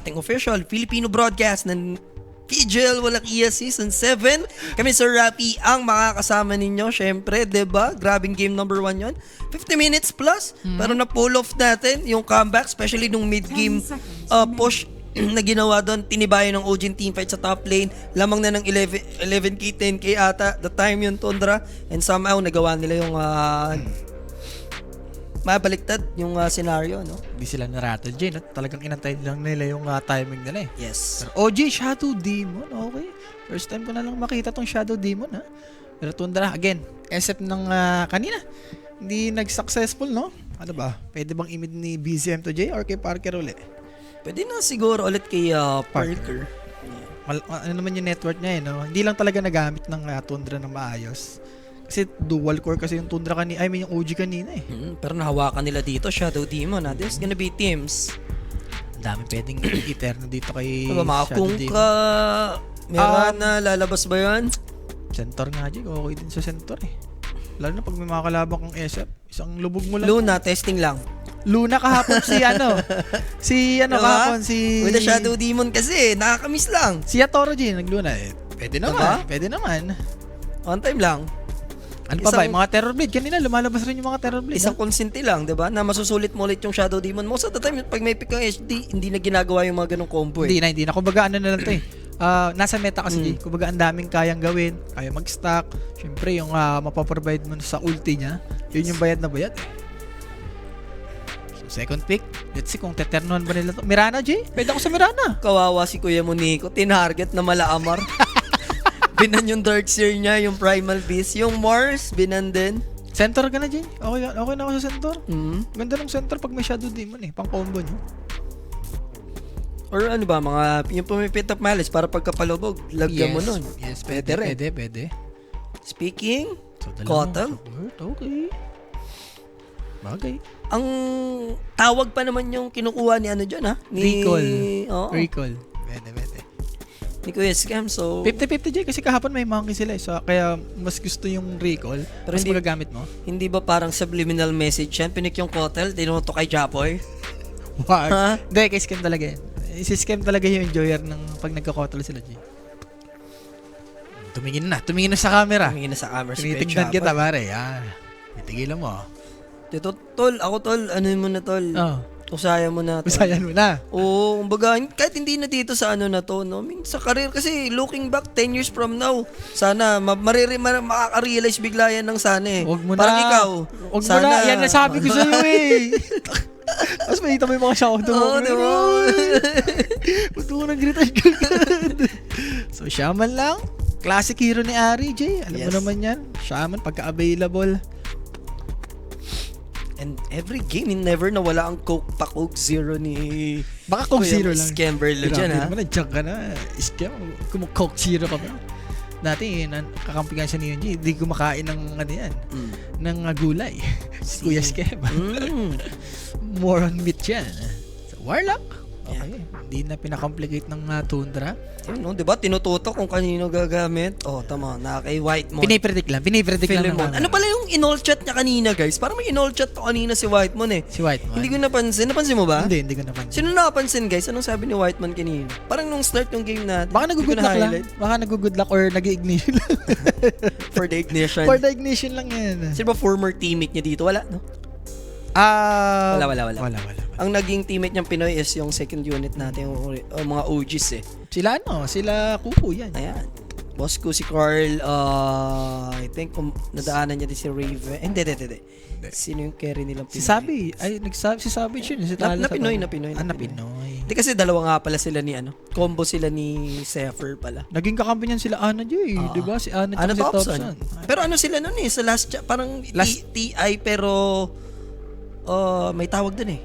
ating official Filipino broadcast ng PGL Walang Iya Season 7. Kami Sir Rapi ang makakasama ninyo. Syempre, diba? Grabing game number 1 yon. 50 minutes plus. Pero na-pull off natin yung comeback, especially nung mid-game push na ginawa doon. Tinibayan ng OG teamfight sa top lane. Lamang na ng 11k, 10k ata. The time yun, Tundra. And somehow, nagawa nila yung mabaliktad yung scenario, no? Hindi sila narattle, Jay, no? Talagang inantay lang nila yung timing nila eh. Yes. Pero OG, Shadow Demon, okay. First time ko na lang makita tong Shadow Demon, ha. Pero Tundra, again, except ng kanina, hindi nag-successful, no? Ano ba? Pwede bang imid ni BZM to, Jay, or kay Parker ulit? Pwede na siguro ulit kay Parker. Ano naman yung network niya, eh, no? Hindi lang talaga nagamit ng Tundra ng maayos. Kasi dual core kasi yung Tundra kanina, yung OG kanina eh. Pero nahawakan nila dito, Shadow Demon, ha? There's gonna be teams. Ang dami pwedeng Eterno dito kay Diba, mga Shadow kung Demon. ka... Meron na, lalabas ba yun? Centaur nga, Jay. Okay din sa Centaur eh. Lalo na pag may mga kalabang kong SF. Isang lubog mo lang. Luna, testing lang. Luna kahapon Diba? kahapon si... With the Shadow Demon kasi, nakakamiss lang. Si Atoro, Jay, nagluna eh. Pwede naman, Diba? pwede naman. On time lang. Ano pa ba? Yung mga Terror Blade. Kanina lumalabas rin yung mga Terror Blade. Isang konsinti lang, diba? Na masusulit mo ulit yung Shadow Demon. Most of the time, pag may pick kang HD, hindi na ginagawa yung mga ganong combo eh. Hindi na. Kumbaga ano na lang to eh. Nasa meta kasi, Jay. Kumbaga ang daming kayang gawin. Kaya mag-stack. Siyempre, yung mapaprovide mo sa ulti niya, yun yung bayad na bayad eh. So, second pick. Let's see kung teternohan ba nila to. Mirana, Jay? Pwede ako sa Mirana. Kawawa si Kuya Monico, tinarget na Malaamar. Binan yung Dark Seer niya, yung Primal Beast. Yung Mars, binan din. Centaur ka na, Jay. Okay na ako sa Centaur. Mm-hmm. Ganda ng Centaur pag may Shadow Demon eh. Pang combo nyo. Or ano ba, yung pumipit up malice para pagkapalubog, lagyan mo nun. Yes, Pwede rin. Pwede. Speaking, So, Kotal, okay. Bagay. ang tawag pa naman yung kinukuha ni ano dyan, ha? Ni, Oo, Recall. Pwede. ni Kuya Scam, so... 50-50, Jay, kasi kahapon may monkey sila eh. So, kaya mas gusto yung recall. Pero Mas hindi- magagamit mo. Hindi ba parang subliminal message yan? Pinik yung Kotal, tinuto kay Japoy? Wag. Ha? Hindi, kay scam talaga yan. Si scam talaga yung enjoyer ng pag nagka-kotal sila, Jay. Tumingin na sa camera. Tumingin na sa camera si Kuya Tinitignan Japoy. kita, pare. Yan. Titigilan mo. Tito, tol, ako tol, ano mo na tol? Oh. Usaya mo na tol. Usayan mo na. Oo, kumbaga, kahit hindi na dito sa ano na to, no? I mean, sa career kasi, looking back 10 years from now, sana, makaka-realize bigla yan ng sana eh. Huwag mo Parang na. ikaw. Huwag mo na. Yan nasabi ko sa'yo eh. Tapos may mo yung mga shoutout mo. Oo, diba? Ba't mo nag-greetan ka? So, Shaman lang. Classic hero ni Ari, Jay. Alam mo Yes. naman yan. Shaman, pagka-available. And every game, never nawala ang Coke pa Coke Zero ni... Baka Coke Kuya Zero lang. Scamberlo dyan, ha? Grabe naman, nandiyan ka na. Scam. Kung Coke Zero ka pa. Dati, kakampigan siya ni Yunji. Hindi kumakain ng ano yan. Ng gulay. Si Kuya Scam. More on meat yan. So, Warlock. Okay. Hindi na pinakomplicate ng Tundra. Yun, no? Diba? Tinututo kung kanino gagamit. Oh, tama. Kay Whitemon. Pinipredict lang Philemon. ng Ano pala yung in-all chat niya kanina, guys? Parang may in-all chat to kanina si Whitemon eh. Si Whitemon. Hindi ko napansin. Napansin mo ba? Hindi ko napansin. Sino nakapansin, guys? Anong sabi ni Whitemon kanina? Parang nung start ng game natin. Baka hindi ko nag-good luck lang. na-highlight. Baka nag-good luck or nag-ignition lang. For the ignition. For the ignition lang yan. Sino ba former teammate niya dito? Wala, no? Wala. Ang naging teammate niyang Pinoy is yung second unit natin, yung mga OGs eh. Sila Kuku yan. Ayan. Boss ko si Carl, I think nadaanan niya din si Raven. Hindi. Sino yung carry nilang Pinoy? Si Sabi. Si Sabi yun. Si Tala Na Pinoy. na Pinoy. Hindi kasi dalawa nga pala sila ni combo sila ni Zephyr pala. Naging kakampi niyan sila Ana Joy. Diba? Si Ana Ano si Thompson? Thompson. Pero ano sila nun eh, sa parang TI pero may tawag dun eh.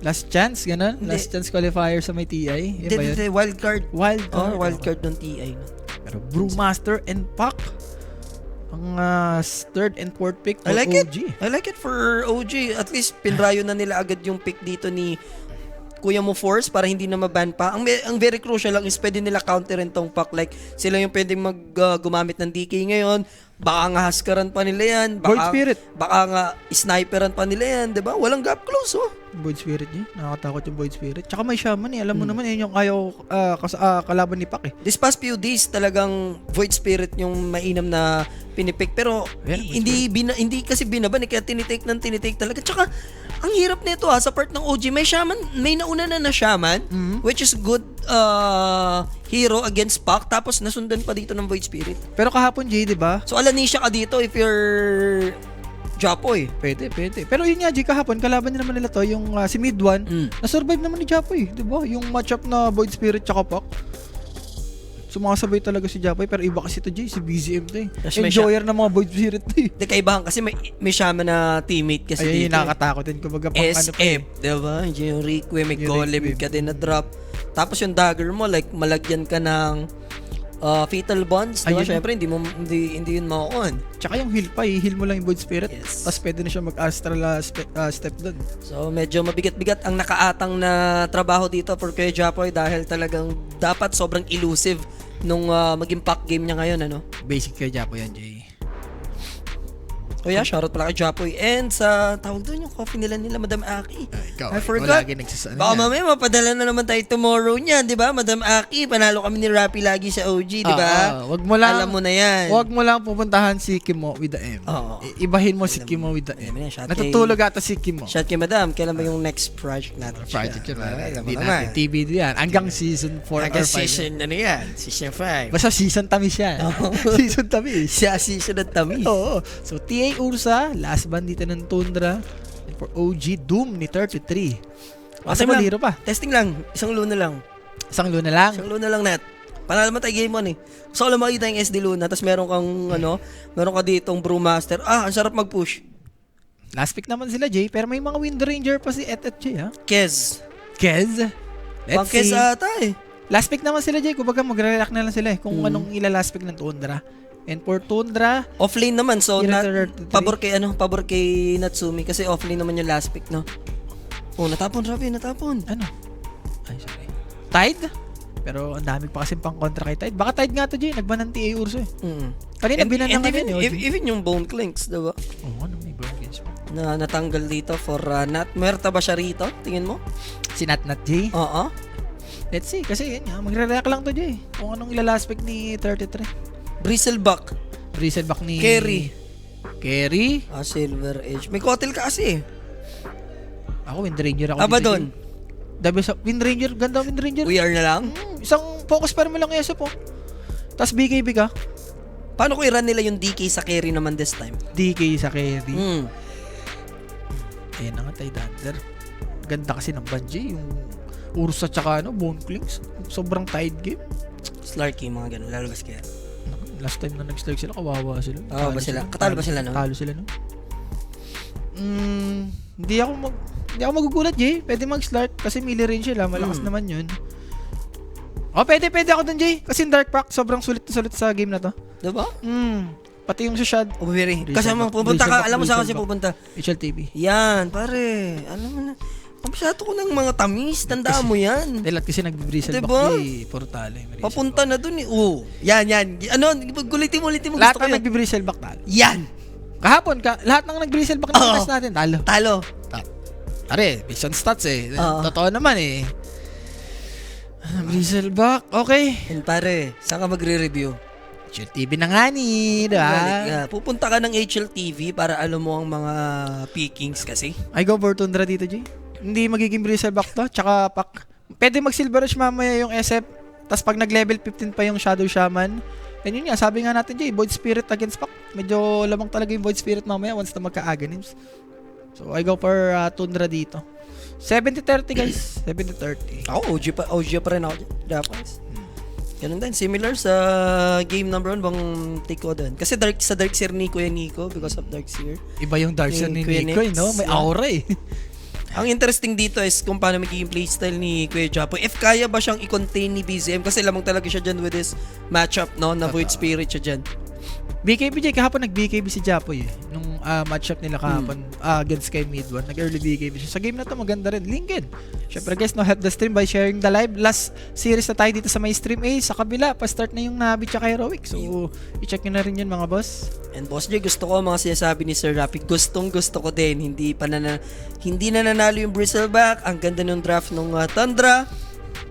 Last chance, ganun? Hindi. Last chance qualifier sa may TI? Yan ba yun? Hindi, wildcard. Wildcard. Wildcard ng TI. Pero Brewmaster and Pac. Ang third and fourth pick for I like OG. it. I like it for OG. At least pinrayo na nila agad yung pick dito ni kuya mo force para hindi na maban pa. Ang very crucial lang is pwede nila counterin tong pack. Like, sila yung pwedeng gumamit ng DK ngayon. Baka nga haskaran pa nila yan. Void Spirit. Baka nga sniperan pa nila yan, di ba? Walang gap close, oh. Void Spirit niya. Nakakatakot yung Void Spirit. Tsaka may Shaman eh. Alam mo naman, yun yung ayaw kalaban ni Pak eh. This past few days, talagang Void Spirit yung mainam na pinipick. Pero Ayan, hindi kasi binaban. Kaya tinitake talaga. Tsaka, ang hirap nito sa part ng OG. May Shaman, may nauna na Shaman, which is good hero against Pac. Tapos nasundan pa dito ng Void Spirit. Pero kahapon, Jay, di ba? So, Alanisha ka dito if you're Japoy. Pwede. Pero yun nga, Jay, kahapon, kalaban niya naman nila to, yung si Mid 1, na-survive naman ni Japoy, di ba? Yung matchup na Void Spirit tsaka Pak. Sumakasabay talaga si Japoy, pero iba kasi to, Jay, si BZM to eh. Enjoyer ng mga Void Spirit to eh. Di kaibahan kasi may Shaman na teammate kasi Ayun, dito. yung nakakatakot din. Kumbaga pang ano pa eh. SF, diba? Yung Requiem, may Yung Golem Requiem. ka din na drop. Tapos yung dagger mo, like, malagyan ka ng Fatal Bonds, diba? Ayun. Siyempre, hindi yun mako-on. Tsaka yung heal pa, i-heal mo lang yung Void Spirit. Yes. Tapos pwede na siya mag-astral step doon. So, medyo mabigat-bigat ang nakaatang na trabaho dito for Kuya Japoy dahil talagang dapat sobrang elusive nung mag-impact game niya ngayon, ano? Basic kay Japo yan, Jay. Kuya, shoutout pala kay Japoy. And sa tawag doon yung coffee nila Madam Aki. Ikaw, I forgot. lagi nagsasano Baka yan. mamaya mapadala na naman tayo tomorrow niyan, di ba? Madam Aki, panalo kami ni Rappi lagi sa OG, di ba? Wag mo lang, Alam mo na yan. Wag mo lang pupuntahan si Kimo with the M. Oo. Ibahin mo si Kimo with the M. Alam mo yan, shout Natutulog ata si Kimo. Shout kay Madam, kailan ba yung next project natin? Project yun. Alam mo Hindi naman. natin. TBD yan. Hanggang season 4 or 5. Hanggang season, ano yan? Season 5. Basta season tamis yan. Season tamis. Siya season at tamis. Oo. So, TA Ursa, last bandita ng Tundra. And for OG, Doom ni 33. Kasi lang. maliro pa. Testing lang. Isang luna lang. Isang luna lang. Isang luna lang net. Panalo mo tayo game 1 eh. Gusto ko lang makita yung SD Luna, tapos meron kang, meron ka ditong Brewmaster. Ang sarap mag-push. Last pick naman sila, Jay. Pero may mga Wind Ranger pa si Et Jay, ha? Kez. Kez. Pang Let's Kez see. ata eh. Last pick naman sila, Jay. Kumbaga magre-react na lang sila eh. Kung anong ila-last pick ng Tundra. And for Tundra, Offlane naman, so Yun na, ang 33. pabor kay Natsumi kasi offlane naman yung last pick, no? Natapon, Ravi, natapon. ano? Ay, sorry. Tide? Pero ang dami pa kasi pang kontra kay Tide. Baka Tide nga to, Jay. Nagban ng TA Urso eh. Kanina binan lang kami yun. Even yung Bone Clinks, diba? Oo, ano may brown games pa. Na natanggal dito for Nat. Muerta ba siya rito? Tingin mo? Si Nat Jay. Oo. Let's see. Kasi yun nga, magre-react lang to, Jay. Kung anong ila-last pick ni 33. Bristleback. Bristleback ni... Kerry. Kerry? Silver Edge. May kotel ka kasi eh. Ako, Wind Ranger ako. Abaddon. Dabi sa Wind Ranger. Ganda Wind Ranger. We are na lang. Isang focus pa naman lang ESO po. Tapos BKB ka. Paano ko i-run nila yung DK sa carry naman this time? DK sa Kerry. Mm. Ayan na nga, Tide Hunter. Ganda kasi ng Banji. Yung Ursa tsaka Bone Clinks. Sobrang Tide game. Slarky, mga ganun. Lalabas kaya. Last time na nag-strike sila, kawawa sila. Kawawa ba sila? Katalo ba sila, no? Talo sila, no? Hindi ako magugulat, Jay. Pwede mag-start kasi melee range sila. Malakas naman yun. Pwede ako dun, Jay. Kasi yung Dark Pack, sobrang sulit sa game na to. Diba? Pati yung Shad. Very. Kasi pupunta ka, alam mo saan kasi pupunta? HLTV. Yan, pare. Alam mo na. Masyado ko ng mga tamis. Tandaan mo yan. Dahil kasi nag-bristle Diba? back, Jay. Portale. Papunta na dun eh. Yan. Ano, gulitin mo. Lahat Gusto ko ng yan. nag-bristle back, talo. Yan. Kahapon, lahat ng nag-bristle back na test natin, talo. Talo. Are, based on stats eh. Oo. Totoo naman eh. Bristleback, okay. And pare, saan ka magre-review? HLTV na nga ni, diba? Pupunta ka ng HLTV para alam mo ang mga pickings kasi. I go for Tundra dito, G. Hindi magiging Bristleback to, tsaka pak. Pwede mag-Silver Rush mamaya yung SF, tas pag nag-level 15 pa yung Shadow Shaman. And yun nga, sabi nga natin, G, Void Spirit against pak. Medyo lamang talaga yung Void Spirit mamaya once na magka-Aghanims. So, I go for Tundra dito. 70-30 guys. 70-30. Ako, OG pa rin ako. Japanese. Ganun din. Similar sa game number 1 bang take ko din. Kasi sa Darkseer ni Kuya Nico because of Darkseer. Iba yung Darkseer ni Kuya Nico, Nix, no? May aura eh. Ang interesting dito is kung paano magiging playstyle ni Kuya Japoy. If kaya ba siyang i-contain ni BZM kasi lamang talaga siya dyan with his matchup, no? Na Void Spirit siya dyan. BKB kahapon nag-BKB si Japoy eh. Nung matchup nila kahapon against kay Mid-1. Nag-early BKB siya. Sa game na to maganda rin. Lincoln. Syempre guys, no, help the stream by sharing the live. Last series na tayo dito sa may stream A. Sa kabila, pa-start na yung Navi tsaka Heroic. So, i-check nyo na rin yun mga boss. And Boss J, gusto ko ang mga sinasabi ni Sir Rapi. Gustong gusto ko din. Hindi na nanalo yung Bristleback. Ang ganda ng draft ng Tundra.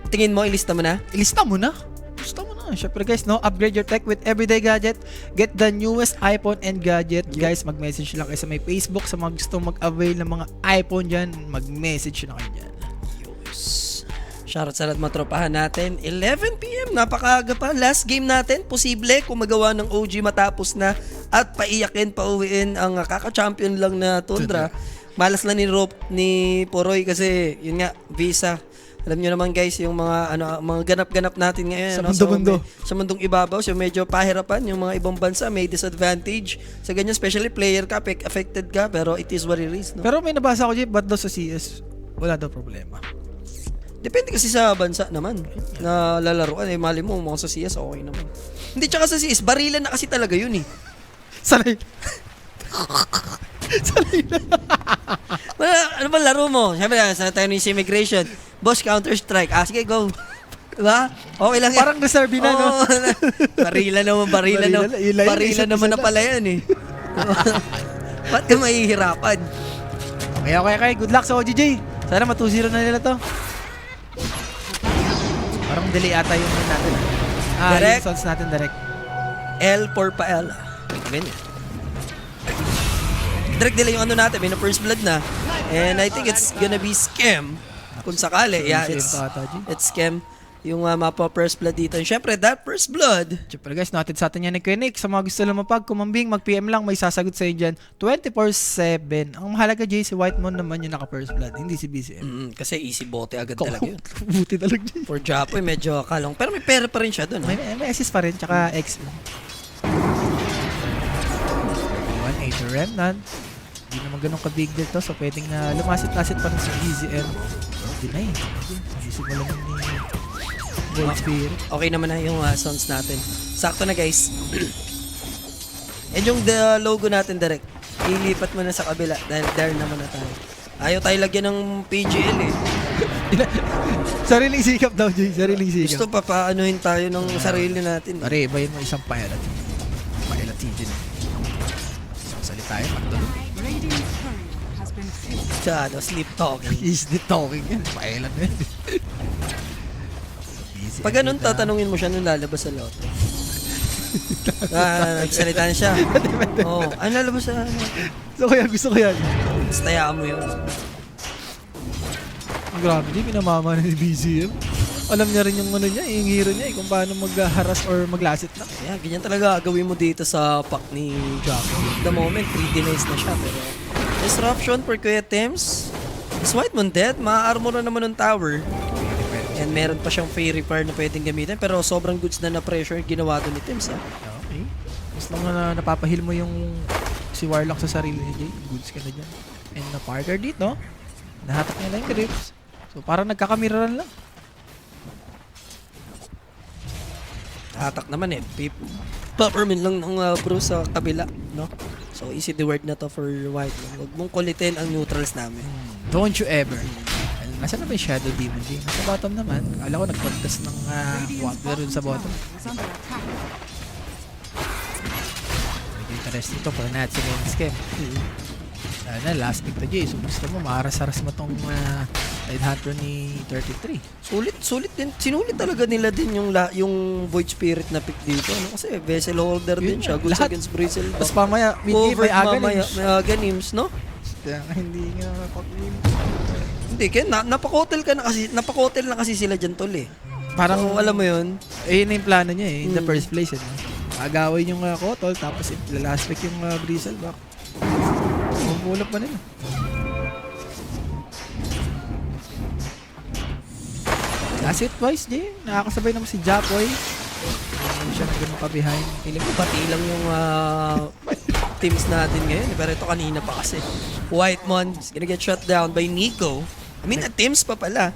Tingin mo, ilista mo na? Ilista mo na. Gusto mo na. Syempre guys, no, upgrade your tech with everyday gadget. Get the newest iPhone and gadget. Guys, mag-message lang kayo sa may Facebook. Sa mga gusto mag-avail ng mga iPhone dyan, mag-message na kayo dyan. Shoutout sa lahat mga tropahan natin. 11 PM, napakaaga pa. Last game natin, posible kung magawa ng OG matapos na at paiyakin, pauwiin ang kaka-champion lang na Tundra. Malas lang ni Poroy kasi yun nga, visa. Alam nyo naman guys, yung mga ganap-ganap natin ngayon. Sa mundo-mundo. Sa mundong ibabaw, so medyo pahirapan. Yung mga ibang bansa may disadvantage. Sa ganyan, especially player ka, affected ka, pero it is what it is. No? Pero may nabasa ko, Jeep, ba't daw sa CS, wala daw problema. Depende kasi sa bansa naman na lalaroan. Eh, mali mo, mga sa CS, okay naman. Hindi, tsaka sa CS, barilan na kasi talaga yun eh. Sanay. Sanay na. Ano ba laro mo? Siyempre, sana tayo ng immigration. Boss, Counter-Strike. Ah, sige, go. Diba? Okay lang yan. Parang reserve na, no? Barila naman na pala yan eh. Ba't ka mahihirapan? Okay. Good luck sa OGJ. Sana 2-0 na nila to. Parang delay ata yung natin. Direct. Yung sons natin direct. L for Pael. Ganyan. Direct delay yung ano natin. May na first blood na. And I think it's gonna be scam. Kung sakali. Yeah, it's scam. Yung mapa first blood dito. And syempre, that first blood. Syempre guys, natin sa atin yan ni Quenic. Sa mga gusto lang kumambing, mag-PM lang, may sasagot sa inyo dyan. 24/7. Ang mahalaga, Jay, si Whitemon naman yung naka-first blood, hindi si BCM. Kasi easy bote agad talaga yun. Buti talaga, Jay. For Japoy, medyo kalong. Pero may pera pa rin siya doon. May assist pa rin, tsaka X. 1-8 to Remnant. Hindi naman ganun ka-big deal to, so pwedeng na lumasit-lasit pa rin sa EZM. Deny. Hindi simulan ni Gold Spirit. Okay naman na yung sounds natin. Sakto na guys. And yung logo natin direct, ilipat mo na sa kabila dahil there naman na tayo. Ayaw tayo lagyan ng PGL eh. Sariling sikap daw, Jay. Sariling sikap. Gusto pa paanohin tayo ng sarili natin. Pare, ibayin mo isang pilot. Pilot engine. Salita tayo, magdalo. Siya, sleep talking. Is the talking yan. Pilot na yun. Pag ganun, tatanungin mo siya nung lalabas sa lot. Nagsalita na siya. Oo. Ano lalabas sa ano? Gusto ko yan. Tapos tayaan mo yun. Grabe, di pinamama na ni BCM. Alam niya rin yung ano niya, yung hero niya, kung paano mag-harass or maglasit lang. Yeah, ganyan talaga gawin mo dito sa pack ni Jocko. The moment, 3 denies na siya. Pero disruption for Kuya Tims. Is Whitemon dead? Ma-armor na naman ng tower. And meron pa siyang Fairy Fire na pwedeng gamitin. Pero sobrang goods na pressure ginawa doon ni Tims. Okay. Mas lang na napapahil mo yung si Warlock sa sarili ni Jay. Goods ka na dyan. And na Parker dito, nahatak niya lang yung grips. So parang nagkakamiraran lang. Hatak naman eh. Peppermint lang ng Bruce sa kabila, no? So easy the word na to for White. Huwag mong kulitin ang neutrals namin. Don't you ever. Nasaan na ba yung Shadow Demon G? Nasa bottom naman. Alam ko nag-contest ng water dun sa bottom. Medyo interesting to for Nazi game scam. Last pick to J. So gusto mo, maaras-aras mo tong Tide Hunter ni 33. Sulit din. Sinulit talaga nila din yung Void Spirit na pick dito. No? Kasi vessel holder din siya. Goods against Brazil. Tapos pamaya, mid-game may Aganims, no? Hindi nga pag-game. Hindi, kaya napakotel na kasi sila dyan tol eh. Parang, so, alam mo yun? Yun na yung plano niya eh, in the first place. Agawin yung Kotol, tapos last pick yung Bristleback. Pumulap pa nila. Last hit twice, Jay. Nakakasabay naman si Japoy. Hindi siya na ganun pa behind. Feeling ko pati lang yung teams natin ngayon. Pero ito kanina pa kasi. Whitemon is gonna get shut down by Nico. I mean, teams pa pala.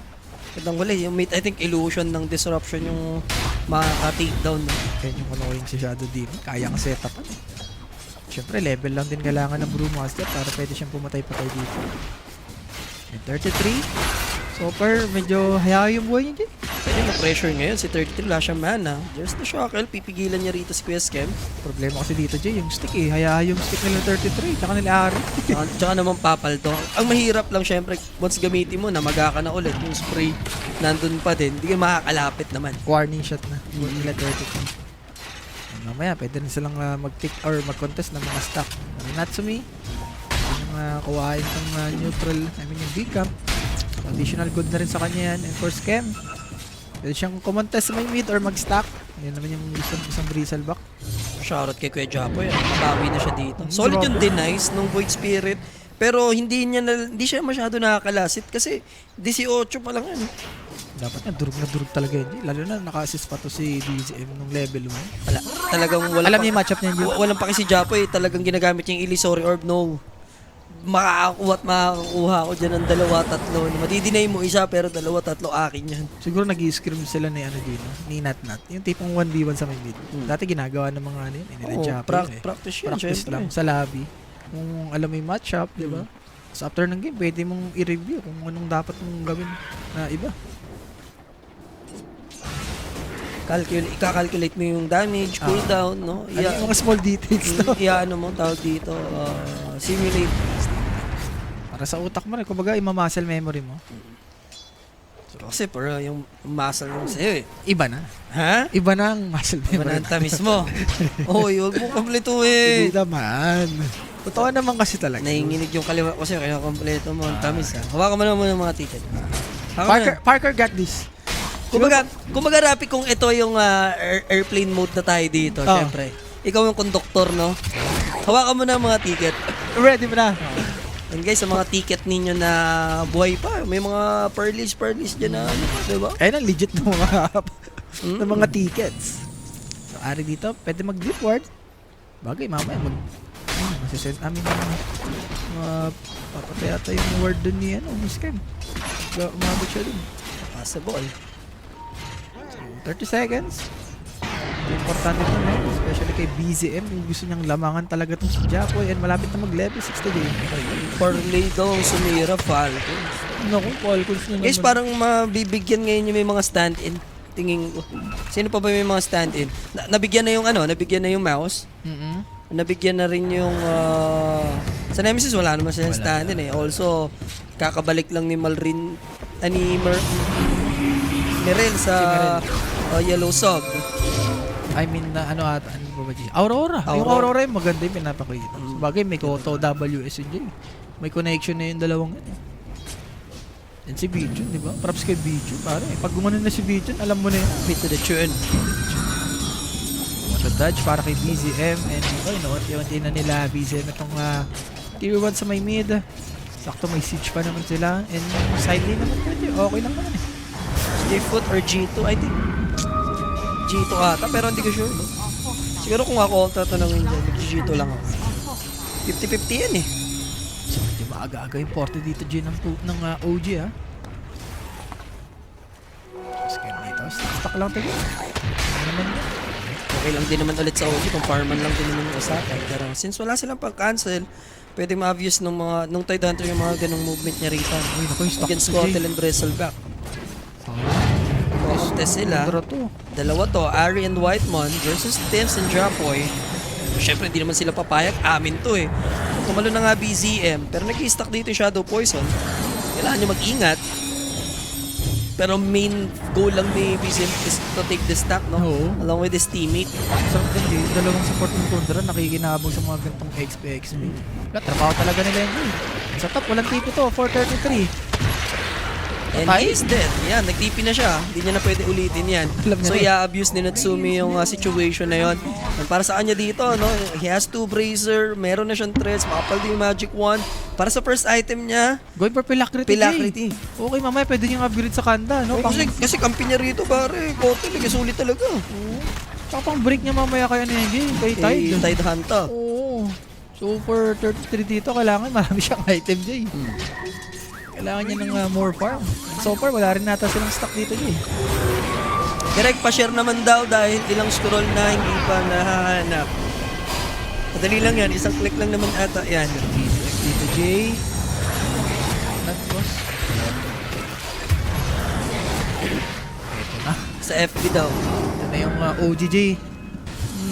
Magandang wala. Yung mate, I think illusion ng disruption yung makaka-takedown. No? Kaya yung annoying si Shadow Demon, kaya ang setup. Siyempre, level lang din kailangan ng Brewmaster para pwede siyang pumatay-patay dito. And 33. So far, medyo hayaw yung buhay niya dyan. Pwede na-pressure ngayon. Si 33, wala siyang mana. Just the Shackle, pipigilan niya rito si Kuya Skem. Problema kasi dito, Jay, yung stick eh. Hayaw yung stick nila 33, tsaka nila Ari. Tsaka naman papalto. Ang mahirap lang syempre, once gamitin mo na maga ka na ulit, yung spray nandun pa din, hindi ka makakalapit naman. Warning shot na. Nila 33. Mamaya, pwede rin silang mag-kick or mag-contest ng mga stock. Natsumi, yung kuhain ng neutral, yung V-Cap. Additional good na rin sa kanya yan. And for Skem, pwede siyang kumontest sa may mid or mag-stack. Yan naman yung isang Bristleback. Shoutout kay Kuya Japoy. Mabawi na siya dito. Solid yung denies ng Void Spirit. Pero hindi siya masyado nakakalasit kasi 18 pa lang yan. Dapat nga, durug talaga yun. Lalo na naka-assist pa to si DZM nung level 1. Talagang wala. Alam niya yung matchup niya yun. Walang paki si Japoy. Talagang ginagamit niya yung Illusory Orb. No. Makakakuha at makakakuha ako dyan ng 2-3. Matidinay mo isa pero 2-3 akin yan. Siguro nag-i-scrim sila ni dito, ni Nat. Yung tipong 1v1 sa may mid. Dati ginagawa ng mga ano yun, nila Japoy. Practice yan, Practice lang sa lobby. Kung alam mo yung matchup, di ba? So after ng game, pwede mong i-review kung anong dapat mong gawin na iba. Ika-calculate mo yung damage, cooldown, no? Ano yung mga small details to? Ano mo tawag dito, simulate. Para sa utak mo rin, kumbaga ima-muscle memory mo. Kasi pero yung muscle yung sa'yo eh. Iba na. Ha? Iba na ang muscle Iba memory. na ang tamis mo. Hoy, huwag mo kumpletuhin. Hindi naman. Totoo naman kasi talaga. Nainginig yung kaliwa ko sa'yo, kaya kompleto mo ang tamis ha. Hawakan mo naman ng mga ticket. Parker got this. Kumbaga Rapi, kung ito yung airplane mode na tayo dito, syempre. Ikaw yung conductor, no? Hawakan mo na ang mga ticket. Ready mo na. And guys, sa mga ticket ninyo na buhay pa, may mga pearlies dyan na, diba? Ayun ang legit na mga tickets. So, ari dito, pwede mag-grip ward. Bagay, mamaya masisend namin papatay ata yung ward dun ni Scam. Umabot siya dun. Possible. 30 seconds. Importante ito, especially kay BZM, yung gusto niyang lamangan talaga itong si Japoy and malapit na mag-level 60 game. Parley daw ang sumira, Falcons. Naku, Falcons na naman. Guys, parang mabibigyan ngayon yung may mga stand-in. Tingin ko. Sino pa ba may mga stand-in? Nabigyan na yung nabigyan na yung mouse. Nabigyan na rin yung sa Nemesis wala naman silang stand-in eh. Also, kakabalik lang ni Malrin ni Merel sa Yellow Sog. I mean, ano ba ba? Aurora. Yung Aurora yung maganda yung pinapakita. Sabagay, may Koto WS yun dyan. May connection na yung dalawang yan. And si Bichon, di ba? Props kay Bichon. Pare, pag gumanon na si Bichon, alam mo na yun. Beat to the tune. Water dodge para kay BZM. And unti na nila BZM itong tier 1 sa may mid. Sakto may siege pa naman sila. And side lane naman pwede. Okay lang naman eh. Stifffoot or G2, I think. G2 ata, pero hindi ko sure. No? Siguro kung ako tatanungin dyan, G2 lang ako. 50-50 yan eh. So, medyo maaga-aga yung porte dito dyan ng OG ha. Scam dito. Stock lang tayo. Ano naman yun? Okay lang din naman ulit sa OG kung farman lang din naman yung usapan. Pero since wala silang pang-cancel, pwede ma-obvious nung Tide Hunter yung mga ganong movement niya rito. Uy, naku yung stock Against Squattle and Bristleback. Test sila. Dalawa to, Ari and Whitemon versus Tims and Japoy. Siyempre, hindi naman sila papayag. Amin to eh. Tumalo na nga BZM, pero nag-i-stack dito yung Shadow Poison. Kailangan nyo mag-ingat. Pero main goal lang ni BZM is to take the stack, no? Oo. Along with his teammate. Sarap din yung dalawang support ng Tundra nakikinabog sa mga gantong XP. Trabaho talaga nila yun. Sa top, walang tipo to. 433. And he is dead. Yan, nag-TP na siya. Hindi niya na pwede ulitin yan. So, i-abuse ni Natsumi yung situation na yon. And para sa kanya dito, no, he has 2 Bracer, meron na siyang threads, makapal din yung Magic Wand. Para sa first item niya, going for Pilacrity. Pilacrity. Okay, mamaya pwede niyang upgrade sa Kanda, no? Kasi kampi niya rito, pare. Kotel, sulit talaga. Tsaka pang break niya mamaya kay kay Tide. Tide Hunter. Oo. So, for 33 dito, kailangan marami siyang item, Jay. Kailangan niya ng more farm. So far, wala rin nata silang stock dito, Jay. Direct pa-share naman daw dahil ilang scroll na hindi pa nahahanap. Madali lang yan, isang click lang naman ata. Yan. Dito, Jay. Not boss. Ito na. Sa FB daw. Ito na yung OGJ.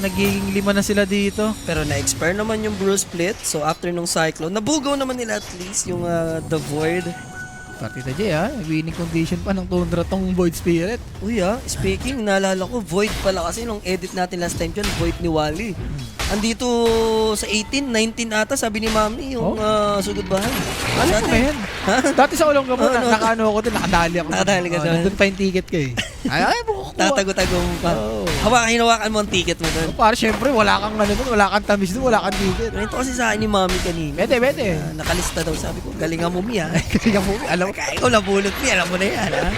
Nagiging 5 na sila dito. Pero na-expire naman yung Bruce Split. So after nung Cyclone, nabugaw naman nila at least yung The Void. Partita Jay ha. Winning condition pa ng Tundra tong Void Spirit. Uy speaking, naalala ko, Void pala kasi nung edit natin last time dyan, Void ni Wally. Andito sa 18, 19 ata, sabi ni Mami, yung sugod bahay. Alam ko yan. Dati sa ulong gamo, nakaano ako din, nakadali ako. Nakadali ka doon. Nandun pa yung ticket ko eh. Ay, bukukuha. Tatago-tago mo pa. Hawakan mo ang ticket mo doon. Para syempre, wala kang ano doon, wala kang tamis doon, wala kang ticket. Ito kasi sa akin ni Mami kanina. Bete. Nakalista daw, sabi ko, galingan mo Mi ha. Galingan mo, alam mo. Ikaw nabulot Mi, alam mo na yan ha.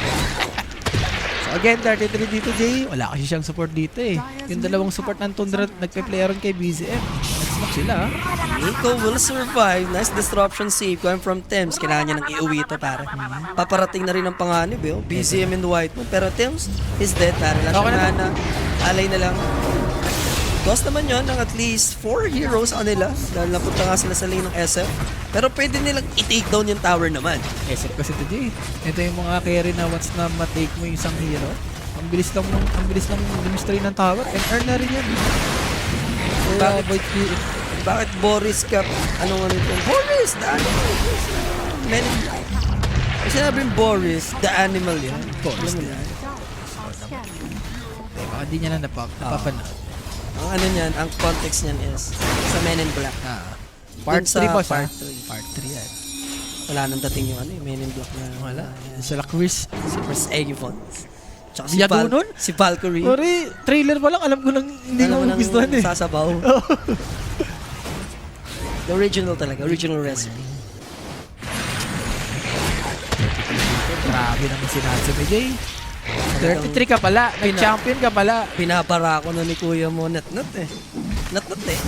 So again, 33 dito, Jay. Wala kasi siyang support dito eh. Yung dalawang support ng Tundra, nagpe-playeron kay BZM. Nag-smoke sila ha. Nico will survive. Nice disruption save. Going from Thames. Kailangan niya ng iuwi ito pare. Paparating na rin ang panganib eh. BCM in the white moon. Pero Thames is dead pare. Last Okay na na. Alay na lang. Cost naman yun ng at least 4 heroes on nila. Dahil napunta nga sila sa lane ng SF. Pero pwede nilang i-take down yung tower naman. SF kasi ito, Jay. Ito yung mga carry na once na ma-take mo yung isang hero. Ang bilis lang demonstrate ng tower. And earn na rin yan. Bakit Boris ka? Anong ano ito? Boris! The animal! Men in Black. Kasi sinabing Boris, the animal yan. Boris, Alam mo yan? Baka di niya na napapanood. Ang ano niyan, ang context niyan is sa Men in Black. Part Dun sa 3 boss part ha? three. Part 3 yan. Wala nang dating yung ano, yung Men in Black na Wala. Sila Chris. si Chris Evans. Tsaka Yago nun? si Valkyrie. Sorry, trailer pa lang. Alam ko lang hindi Alam ko mo nang gustuhan eh. sasabaw. The original talaga, original recipe. Grabe naman sinasabi, Jay. 33 ka pala. Nag-champion ka pala. Pinapara ko na ni kuya mo, Natnat eh. Natnat eh.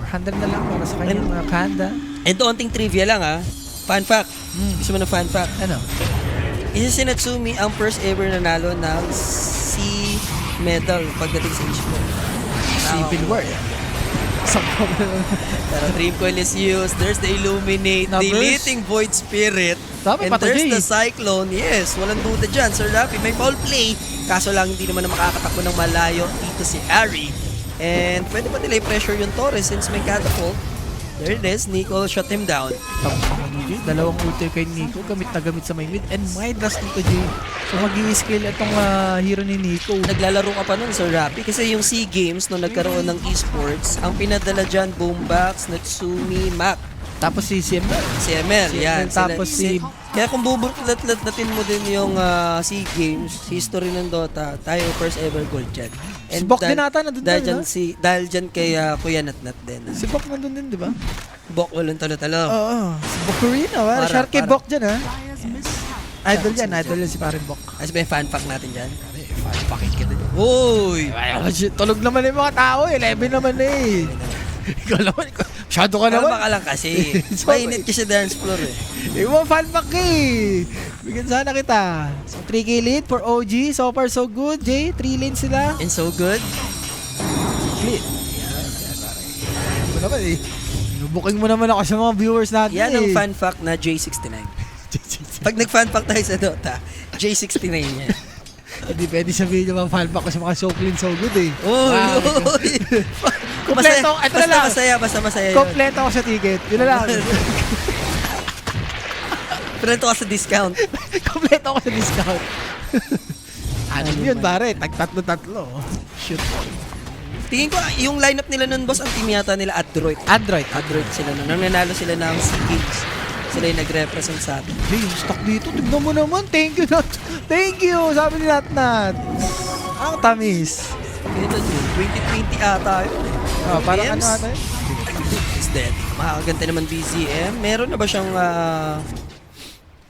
400 na lang para sa kanyang mga kanda. And onting trivia lang ha. Fun fact. Gusto mo ng fun fact? Ano? Isa si Natsumi ang first ever nanalo ng C medal pagdating sa esports. Civil War. Pero Dream Coil is used. There's the Illuminate, Numbers? deleting Void Spirit. Dami And pa to, there's Jay. the Cyclone. Yes, walang duda dyan. Sir Rafi, may foul play. Kaso lang hindi naman na makakatakbo ng malayo dito si Ari. And pwede pa nila i-pressure yung Torres since may catapult. There it is. Nico shut him down. Dalawang ulti kay Nico. Gamit na gamit sa may mid. And Midas dito, Jay. So mag-i-scale itong hero ni Nico. Naglalaro ka pa nun, Sir Rafi. Kasi yung SEA Games, nung nagkaroon ng esports, ang pinadala dyan, Boombox, Natsumi, Mac. Tapos si CML. Si ML, yan. Tapos Kaya kung bubuklat-latin mo din yung SEA Games, history ng Dota, tayo first ever gold dyan. Si Bok din ata nandun dahil din, dyan, dahil dyan kay Kuya Natnat din. Si Bok nandun din, di ba? Bok, walang talo-talo. Oo. Si Bok Corina, ha? Sharky para. Bok dyan, ha? Idol yan, idol yan si parin Bok. Ay, sabihin, fan fact natin dyan. Pakit ka din. Uy! Ay, shit, tulog naman yung mga tao, 11 naman eh. Ikaw naman, masyado ka naman. Kalma ka lang kasi. Mainit kasi dance floor eh. Yung mga fan pack eh. Bigyan sana kita. So 3K lead for OG. So far so good, Jay. 3 lanes sila. And so good. Lead. Ito naman eh. Booking mo naman ako sa mga viewers natin Yan eh. ang fan fact na J69. Pag nag-fan fact tayo sa Dota, J69 yan. Hindi pwede sabihin yung mga fan pack ko sa mga so clean, so good eh. Uy! Uy! Kompleto, ito na lang. Basta masaya yun. Kompleto ako sa ticket. Yun na lang. Kompleto ka sa discount. Kompleto ako sa discount. Ano yun, pare? Tag-tatlo-tatlo. Shoot. Tingin ko, yung lineup nila nun, boss, ang team yata nila Android. Android. Android sila nun. Nang nanalo sila ng SEA Games, sila yung nag-represent sa atin. Hey, yung stock dito. Tignan mo naman. Thank you, Nat. Thank you. Sabi ni Nat. Ang tamis. Ito yun, 2020 ata yun. Parang BMs? ano ata yun? Is dead. Makakaganda naman BZM. Meron na ba siyang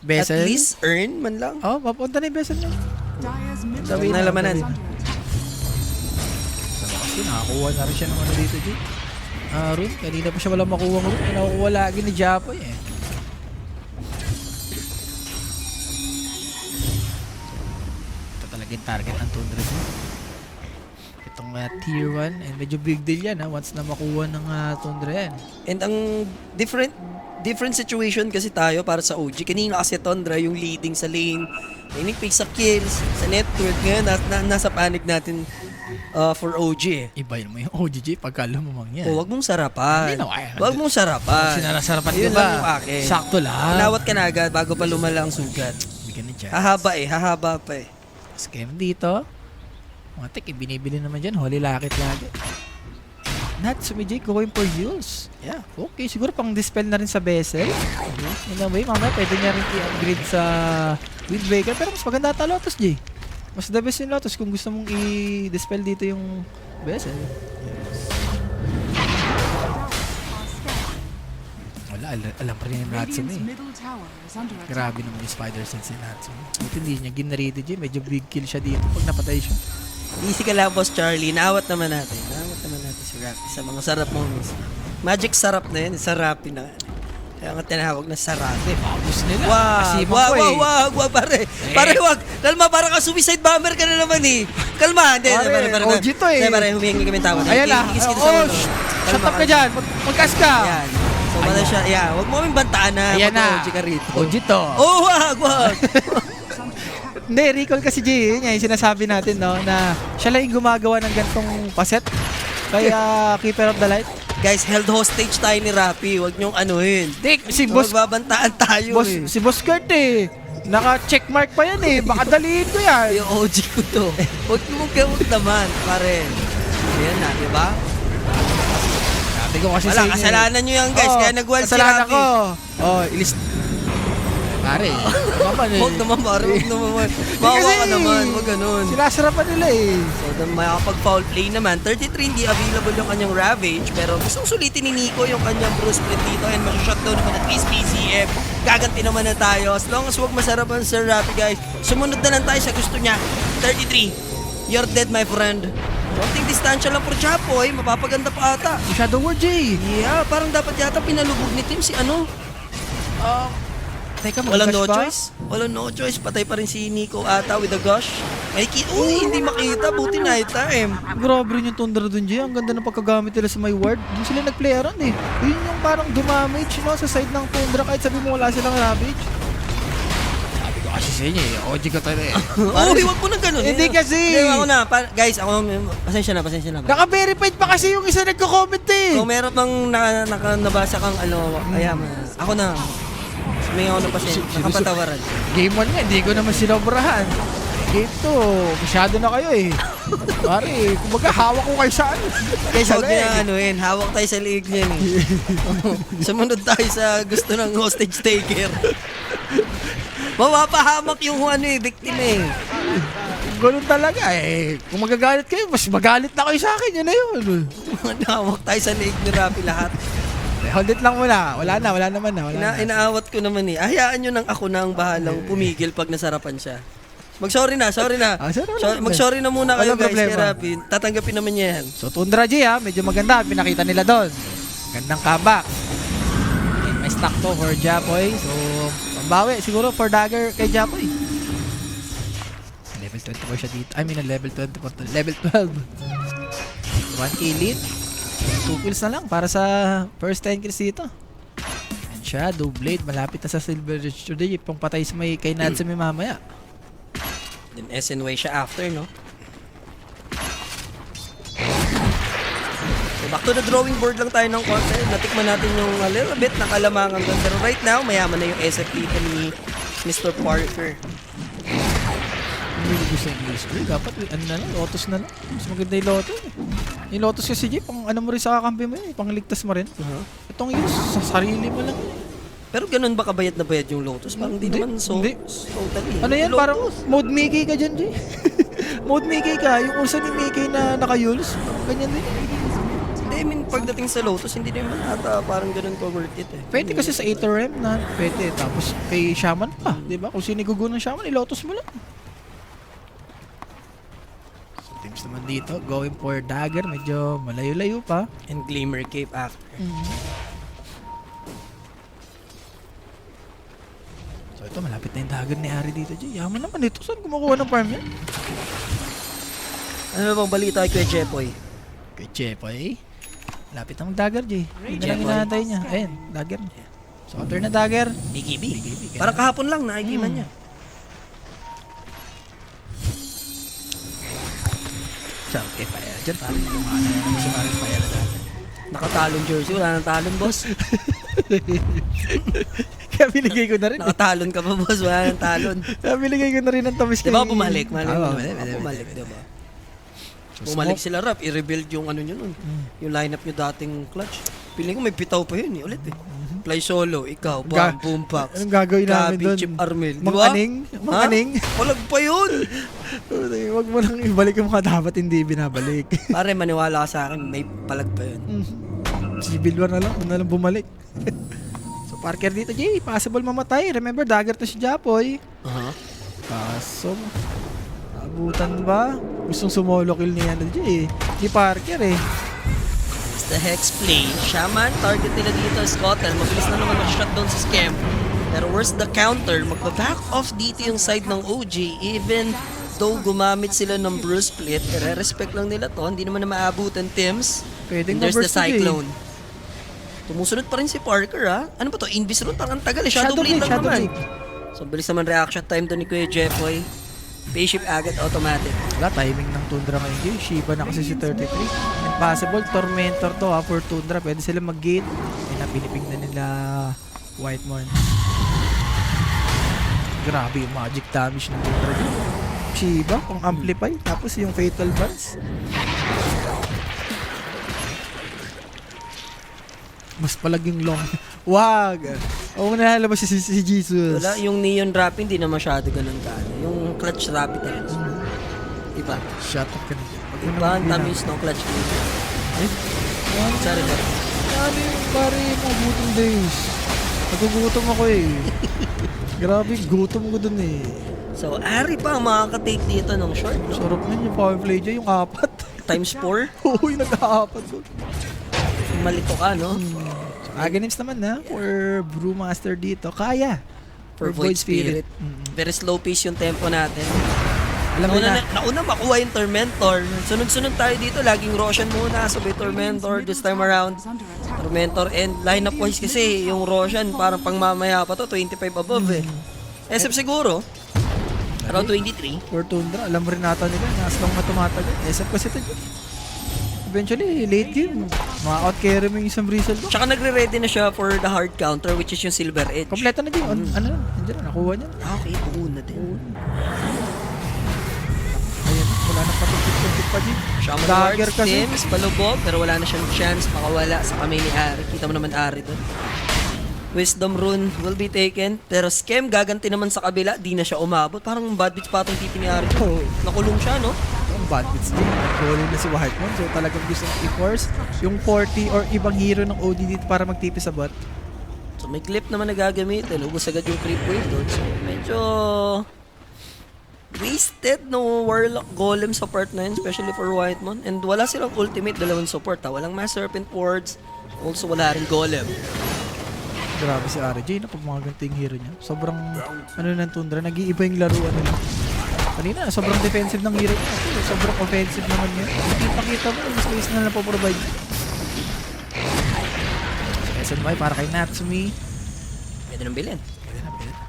Vessel? at least earn man lang? Oh, papunta na yung vessel niya. Sabi na lamanan. Kasi nakakuha na rin siya ng ano dito, G. Rune. Kanina pa siya walang makuha ko. Nakukuha lagi ni Japoy eh. Ito talaga yung target ng Tundra. Itong tier 1. And medyo big deal yan once na makuha ng Tundra yan. And ang different situation kasi tayo para sa OG. Kanina kasi Tundra yung leading sa lane. Nagpick sa kills, sa network. Ngayon, nasa panic natin for OG eh. Ibayin mo yung OGG pagka lumamang yan. Wag mong sarapan. Hindi na kaya. Wag mong sarapan. Sinarasarapan Yun ka ba? lang yung akin. Sakto lang. Nawat ka na agad bago pa lumala ang sugat. Bigyan na dyan. Hahaba pa eh. Scam dito. Mga tik, binibili naman dyan. Holy lakit lagi. Natsumi-J going for heals. Yeah. Okay, siguro pang dispel na rin sa Vessel. In a way, mamaya pwede niya rin i-upgrade sa Windbreaker. Pero mas maganda ata Lotus, J. Mas the best yung Lotus kung gusto mong i-dispel dito yung Vessel. Wala, alam pa rin yung Natsumi. Grabe naman yung Spider Sense ni Natsumi. Buti hindi niya ginarito, J. Medyo big kill siya dito pag napatay siya. Easy ka lang, Boss Charlie. Naawat naman natin. Si Rappi sa mga sarap moments. Magic sarap na yun. Sarapi na. Kaya nga tinawag na Sarapi. Tapos nila. Wag, pare. Pare, wag. Kalma, para ka suicide bomber ka na naman eh. Kalma. Hindi, pare. OG to eh. Hindi, pare, humingi kami tawad. Ayan na. Shut up ka dyan. Magkas ka. Ayan. So, wala siya. Ayan, wag mo kaming bantaan na. Ayan na. OG ka rito. OG to. Oh, wag. Hindi, recall kasi Jay, yun yung sinasabi natin, no, na siya lang yung gumagawa ng gantong paset. Kaya Keeper of the Light. Guys, held hostage tayo ni Rappi. Wag niyong anuhin. Dik, si Boss, Magbabantaan tayo boss eh. si Boss Kurt eh. Naka-checkmark pa yan eh. Baka dalihin ko yan. Yung OG ko to. Huwag mong gawag naman, pare. Ayan na, di ba? Sabi ko kasi Wala, sa inyo. kasalanan nyo yan, guys. Kaya nag-wild si kasalanan Rappi. ko. Oh, ilis. Pare, naman eh. Huwag naman, pare. Huwag naman. Bawa ka naman. Huwag ganun. Sinasarapan nila eh. So, makakapag-foul play naman. 33 hindi available yung kanyang Ravage. Pero gustong sulitin ni Nico yung kanyang Bruce Split dito. And mag-shutdown naman at least PCF. Gaganti naman na tayo. As long as huwag masarapan Sir Rappi, guys. Sumunod na lang tayo sa gusto niya. 33. You're dead, my friend. Konting distansya lang for Chapoy. Mapapaganda pa ata. Shadow Ward, Jay. Yeah, parang dapat yata pinalubog ni Tim si ano. Teka, Walang mag-gush no ba? choice. Walang no choice. Patay pa rin si Nico ata with a gush. Uy, hindi makita. Buti night time. Grabe rin yung Tundra dun, Jay. Ang ganda ng pagkagamit nila sa my ward. Doon sila nag-play around eh. Yun yung parang dumamage, no, sa side ng Tundra kahit sabi mo wala silang Ravage. Sabi ko kasi sa inyo eh. OG ka tayo eh. Uy, wag mo na ganun. Hindi kasi. Hindi, ako na. Guys, ako, pasensya na. Naka-verified pa kasi yung isa nagko-comment eh. Kung meron bang nabasa kang ano, ayan, ako na. May ako na pasensya. Nakapatawaran. Game 1 nga, hindi ko naman sinobrahan. Game 2, masyado na kayo eh. Pare, kumbaga hawak ko kayo saan. Guys, huwag niyo na anuhin. Hawak tayo sa liig niyan eh. Sumunod tayo sa gusto ng hostage taker. Mapapahamak yung ano eh, victim eh. Ganun talaga eh. Kung magagalit kayo, mas magalit na kayo sa akin. Yun na yun. Hawak tayo sa liig ni Rappi lahat. Hold it lang muna. Wala naman na. Inaawat ko naman eh. Hayaan nyo nang ako na ang bahalang pumigil pag nasarapan siya. Sorry na. sorry. Mag-sorry na muna kayo, Walang guys, kay problema. Rappi. Tatanggapin naman niya yan. So Tundra G ha, medyo maganda. Pinakita nila doon. Gandang comeback. Okay, may stock to for Japoy. So, pambawi siguro for dagger kay Japoy. Level 24 siya dito. I mean, level 24 to level 12. 1k lead. 2 kills na lang para sa first 10 kills dito. And Shadow Blade, malapit na sa Silver Ridge today. Pang patay sa may kay Natsumi mamaya. Then SNY siya after, no? So back to the drawing board lang tayo ng konti. Natikman natin yung a little bit na kalamangan doon. Pero right now, mayaman na yung SF dito ni Mr. Parker. Hindi gusto yung English. Dapat, ano na lang, Lotus na lang. Mas maganda yung Lotus eh. Yung Lotus kasi, Jay, pang ano mo rin sa kakampi mo yun, pang ligtas mo rin. Itong yun, sa sarili mo lang. Pero ganun ba kabayad na bayad yung Lotus? Parang hindi naman Hindi. totally. Ano yan, Lotus. parang mode Mickey ka dyan, Jay. Mode Mickey ka, yung ursa ni Mickey na naka-yules, ganyan din. Hindi, I mean, pagdating sa Lotus, hindi naman ata parang ganun ko worth it eh. Pwede kasi sa 8 RM na, pwede. Tapos kay Shaman pa, di ba? Kung sinigugo ng Shaman, i-Lotus mo lang. So, teams naman dito, going for dagger, medyo malayo-layo pa. And Glimmer Cape after. So ito, malapit na yung dagger ni Ari dito, Jay. Yaman naman dito. Saan kumukuha ng farm yan? Ano bang balita kay Kuya Jepoy? Kay Chepoy. Lapit na mag-dagger, Jay. Hindi na lang Chepoy. inaantay niya. Ayun, dagger. So, after na dagger. BKB. BKB. Parang kahapon lang, naigiman niya. Siya, kay Paya. Diyan, parang lumahan na naman si Maring Paya na dagger. Nakatalon jersey, wala nang talon, boss. Kaya binigay ko na rin. Nakatalon ka pa, boss, wala nang talon. Kaya binigay ko na rin ang tamis Di ba bumalik? Bumalik, Bumalik, di ba? Bumalik sila rap, i-rebuild yung ano nyo nun. Yung lineup nyo dating clutch. Piling ko may pitaw pa yun ulit eh. Play solo, ikaw, bam, boom, packs. Anong gagawin namin doon? Chip Armel. Di ba? Mang-aning? Mang-aning? Palag pa yun! Huwag mo lang ibalik yung mga dapat hindi binabalik. Pare, maniwala ka sa akin, may palag pa yun. Si Bilwar na lang, kung na lang bumalik. So, Parker dito, Jay. Possible mamatay. Remember, dagger to si Japoy. Kaso, abutan ba? Gustong sumolo kill ni ano, Jay. Ni Parker eh. It's the Hex play. Shaman, target nila dito is Scottel. Mabilis na naman mag-shot down sa Scam. Pero where's the counter? Magpa-back off dito yung side ng OG. Even though gumamit sila ng Bruce Split, re-respect lang nila to. Hindi naman na maabutan Tims. Pwedeng And there's the ma-burst to, Jay. Cyclone. Tumusunod pa rin si Parker, ha? Ano ba to? Invis root? Parang ang tagal eh. Shadow Shadow Blade Blade, lang Shadow naman. Blade. So, bilis naman reaction time doon ni Kuya Jeffoy. Spaceship agad automatic. Wala, timing ng Tundra ngayon, Jay. Shiba na kasi si 33. Impossible, Tormentor to ha, for Tundra. Pwede sila mag-gate. Ay, napinipig na nila Whitemon. Grabe yung magic damage ng Tundra. Shiba, pang amplify. Tapos yung Fatal Buzz. Mas palag yung long. Wag! Oo, nalalabas si Jesus. Wala, yung Neon Rapid hindi na masyado ganun kano. Yung Clutch Rapid talaga. Iba. Shut up ka na dyan. Iba ang tamis ng Clutch Rapid. Eh? Sorry ba? Ano yung pare mga gutom days? Nagugutom ako eh. Grabe, gutom ko dun eh. So, Ari pa ang makaka-take dito ng short, no? Sarap nun yung power play dyan, yung apat. Times 4. Oo, yung nag-aapat dun. Malito ka, no? So, Aghanim's naman na for Brewmaster dito. Kaya. For Void Spirit. Mm. Very slow pace yung tempo natin. Alam mo na. Nauna makuha yung Tormentor. Sunod-sunod tayo dito. Laging Roshan muna. Sabay Tormentor. This time around, Tormentor. And lineup wise kasi, yung Roshan parang pang mamaya pa to. 25 above eh. SF siguro. Around 23. For Tundra, alam mo rin nata nila. Nas lang matumatagal. SF kasi ito. Eventually, late game. Ma-out-carry mo yung isang Bristle ko. Tsaka nagre-ready na siya for the hard counter which is yung Silver Edge. Kompleto na din. Ano na? Andiyan na. Nakuha niya. Okay, buo na din. Ayan. Wala na patupit-tupit pa din. Shaman Dagger Lords, kasi. Tims, palubog, pero wala na siyang chance makawala sa kamay ni Ari. Kita mo naman Ari doon. Wisdom Rune will be taken, pero Scam gaganti naman sa kabila, di na siya umabot. Parang bad beats pa itong tipi ni Ari. Oo. Nakulong siya, no? Ang bad bits din. Nag-goal na si Whitemon. So talagang gusto i-force yung 40 or ibang hero ng OD dito para magtipis sa bot. So may clip naman na gagamitin. Ubus agad yung creep wave doon. So medyo wasted no Warlock Golem support na yun, especially for Whitemon. And wala silang ultimate, dalawang support ha. Walang Mass Serpent Wards. Also wala rin Golem. Grabe si RJ na pag mga ganting hero niya. Sobrang ano ng Tundra. Nag-iiba yung laruan nila. Kanina, sobrang defensive ng hero niya. Sobrang offensive naman niya. Pakita mo, yung space na napaprovide. So, SNY para kay Natsumi. Pwede nang bilhin. Pwede na, pwede na.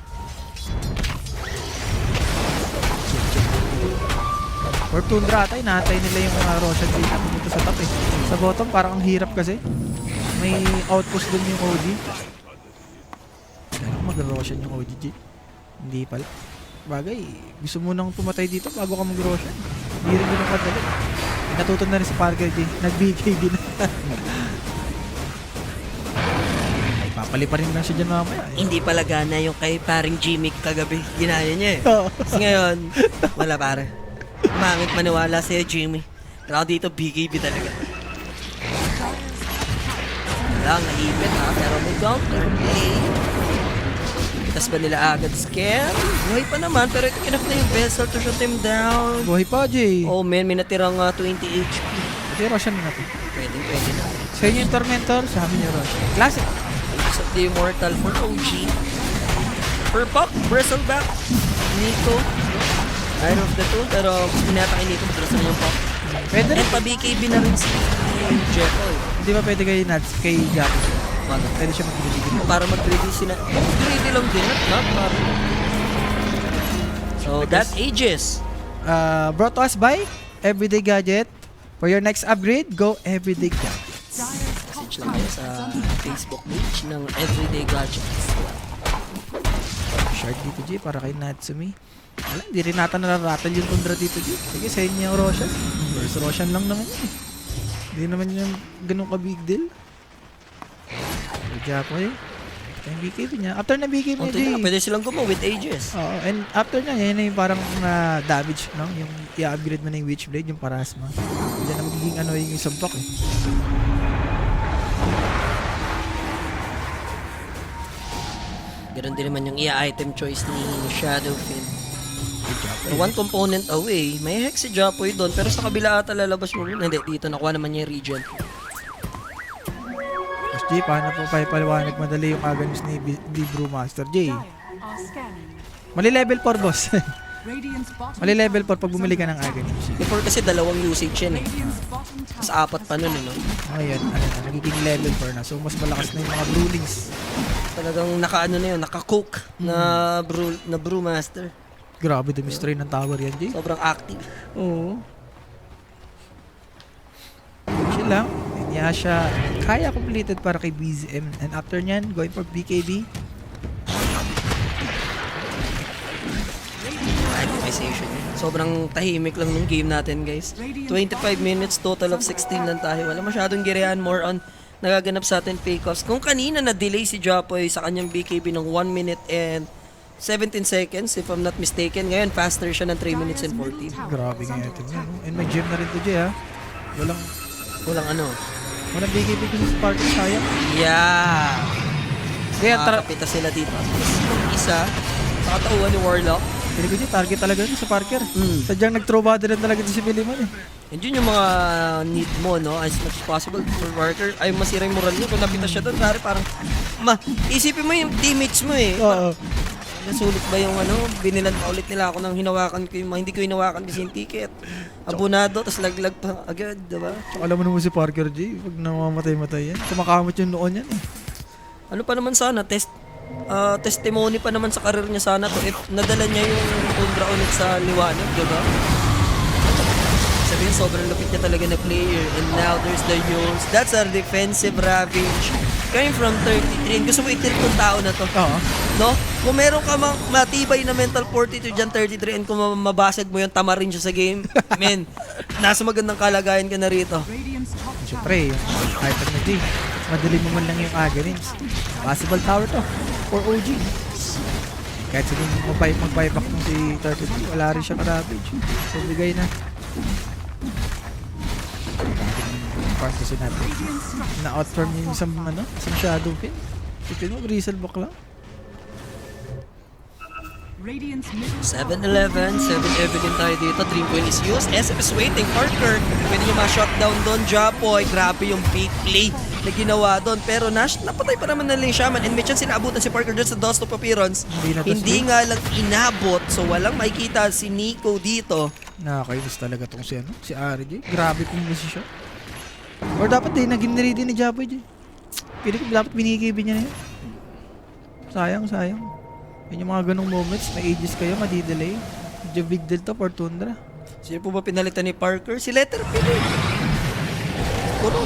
For Tundra atay, naatay nila yung mga Roshan dito sa top eh. Sa bottom, parang ang hirap kasi. May outpost dun yung OD. Kailangan mag-Roshan yung ODG. Hindi pala. Bagay, gusto mo nang pumatay dito bago ka mag-Roshan. Hindi rin yun ang kadali. Natuto na rin si Parker din. Nag-BK din. Ay, papaliparin lang siya dyan mamaya. Hindi pala gana yung kay paring Jimmy kagabi. Ginaya niya eh. Oo. Kasi ngayon, wala pare. Mangit maniwala sa'yo, Jimmy. Pero ako dito, BKB talaga. Wala, naipit ha. Pero may counter. Hey. Kita Pitas ba nila agad? Scare? Buhay pa naman, pero ito enough na yung vessel to shoot him down. Buhay pa, Jay. Oh man, may natirang 20 HP. Pero siya na natin. Pwede na. Sa inyo yung Tormentor, sa amin yung Roshan. Classic. Use of the Immortal for OG. For Pop, Bristleback, Nico. Iron of the two, pero pinata kay Nico, madalas na yung Pop. Pwede rin. And pa-BKB na rin si Jekyll. Hindi ba pwede kay Nats, kay Jackie? Pwede siya mag-greedy. Para mag-greedy sila. Greedy lang din, not para. So, that ages. Brought to us by Everyday Gadget. For your next upgrade, go Everyday Gadget. Message lang kayo sa Facebook page ng Everyday Gadgets. Shard dito, G, para kay Natsumi. Wala, hindi rin nata nararattle yung Tundra dito, G. Sige, sa inyo yung Roshan. First Roshan lang naman yun. Hindi naman yung ganun ka-big deal. Medya po eh. Ito yung BKB niya. After na BKB niya, G. Pwede silang gumawa with ages. Oo, and after niya, yan na yung parang damage, no? Yung i-upgrade mo na yung Witchblade, yung Parasma. Hindi na magiging ano yung suntok eh. Ganun din naman yung i-item choice ni Shadowfin. One component away, may hex si Japoy doon, pero sa kabila ata lalabas mo rin. Hindi, dito nakuha naman niya yung regen. Tapos J, paano po paliwanag madali yung aganis ni Brewmaster? J, mali level 4 boss. Mali level 4 pag bumili ka ng aganis. Before kasi dalawang usage yan eh. Mas apat pa nun eh, no? Ngayon, ano na, nagiging level 4 na. So, mas malakas na yung mga brewlings. Talagang naka-ano na yun, naka-cook na Brewmaster. Grabe, dumi-strain ng tower yan, J. Sobrang active. Oo. Chill lang. Kaya siya kaya completed para kay BZM. And after nyan, going for BKB. Optimization. Sobrang tahimik lang nung game natin, guys. 25 minutes, total of 16 lang tayo. Wala masyadong girehan, more on nagaganap sa atin fake-offs. Kung kanina na-delay si Japoy sa kanyang BKB ng 1 minute and 17 seconds, if I'm not mistaken. Ngayon, faster siya ng 3 minutes and 14. Grabe nga ito. And may gem na rin to, Jay, ha? Walang ano. Walang BKB ko sa Spark, sayang. Yeah! Kaya Kapita sila dito. Yung isa, sa katauhan ni Warlock. Pili ko Jay, target talaga yun sa Parker. Sadyang nag-throw body rin talaga si Biliman, eh. And yun yung mga need mo, no? As much as possible for Parker. Ay, masira yung moral niya. Kung napita siya doon, parang, isipin mo yung teammates mo, eh. Oo. Nasulit ba yung ano, binilan pa ulit nila ako nang hinawakan ko yung hindi ko hinawakan kasi yung ticket. Abunado, tas laglag pa agad, diba? Tsaka alam mo naman si Parker, Jay, pag namamatay-matay yan, kumakamot yung noon yan, eh. Ano pa naman sana, testimony pa naman sa karir niya sana to if nadala niya yung Tundra ulit sa liwanag, diba? Sabihin, sobrang lupit niya talaga na player. And now, there's the Yules. That's our defensive ravage. Coming from 33. And gusto mo i-tilt tong tao na to. Oo. No? Kung meron ka matibay na mental fortitude dyan, 33, and kung mabasag mo yung tamarin siya sa game, men, nasa magandang kalagayan ka na rito. Siyempre, yung item na Jay, madali mo man lang yung Aghanim's. Possible tower to, for OG. Kahit sabihin mag-buyback mo si 33, wala rin siya ka-ravage. So, bigay na. Part kasi natin. Na-outform yung isang Shadowfin. Tipin mo, Grizzleback lang. 7-11, 7 Evelyn tayo dito. Dream Coin is used. SF is waiting. Parker, pwede nyo ma-shutdown doon. Japoy, grabe yung big play na ginawa doon. Pero napatay pa naman na lang Shaman. And may chance sinaabutan si Parker doon sa Dust of Appearance. Hindi nga lang inabot. So walang makikita si Nico dito. Nakakainis talaga tong si RJ. Grabe kung miss siya. Or dapat din, naging ready ni Japoy, Jay. Pili ko dapat binigibin niya na yun. Sayang. Yun yung mga ganong moments, may ages kayo, madidelay. Medyo big deal to for Tundra. Sino po ba pinalitan ni Parker? Si Letterfield. Puro.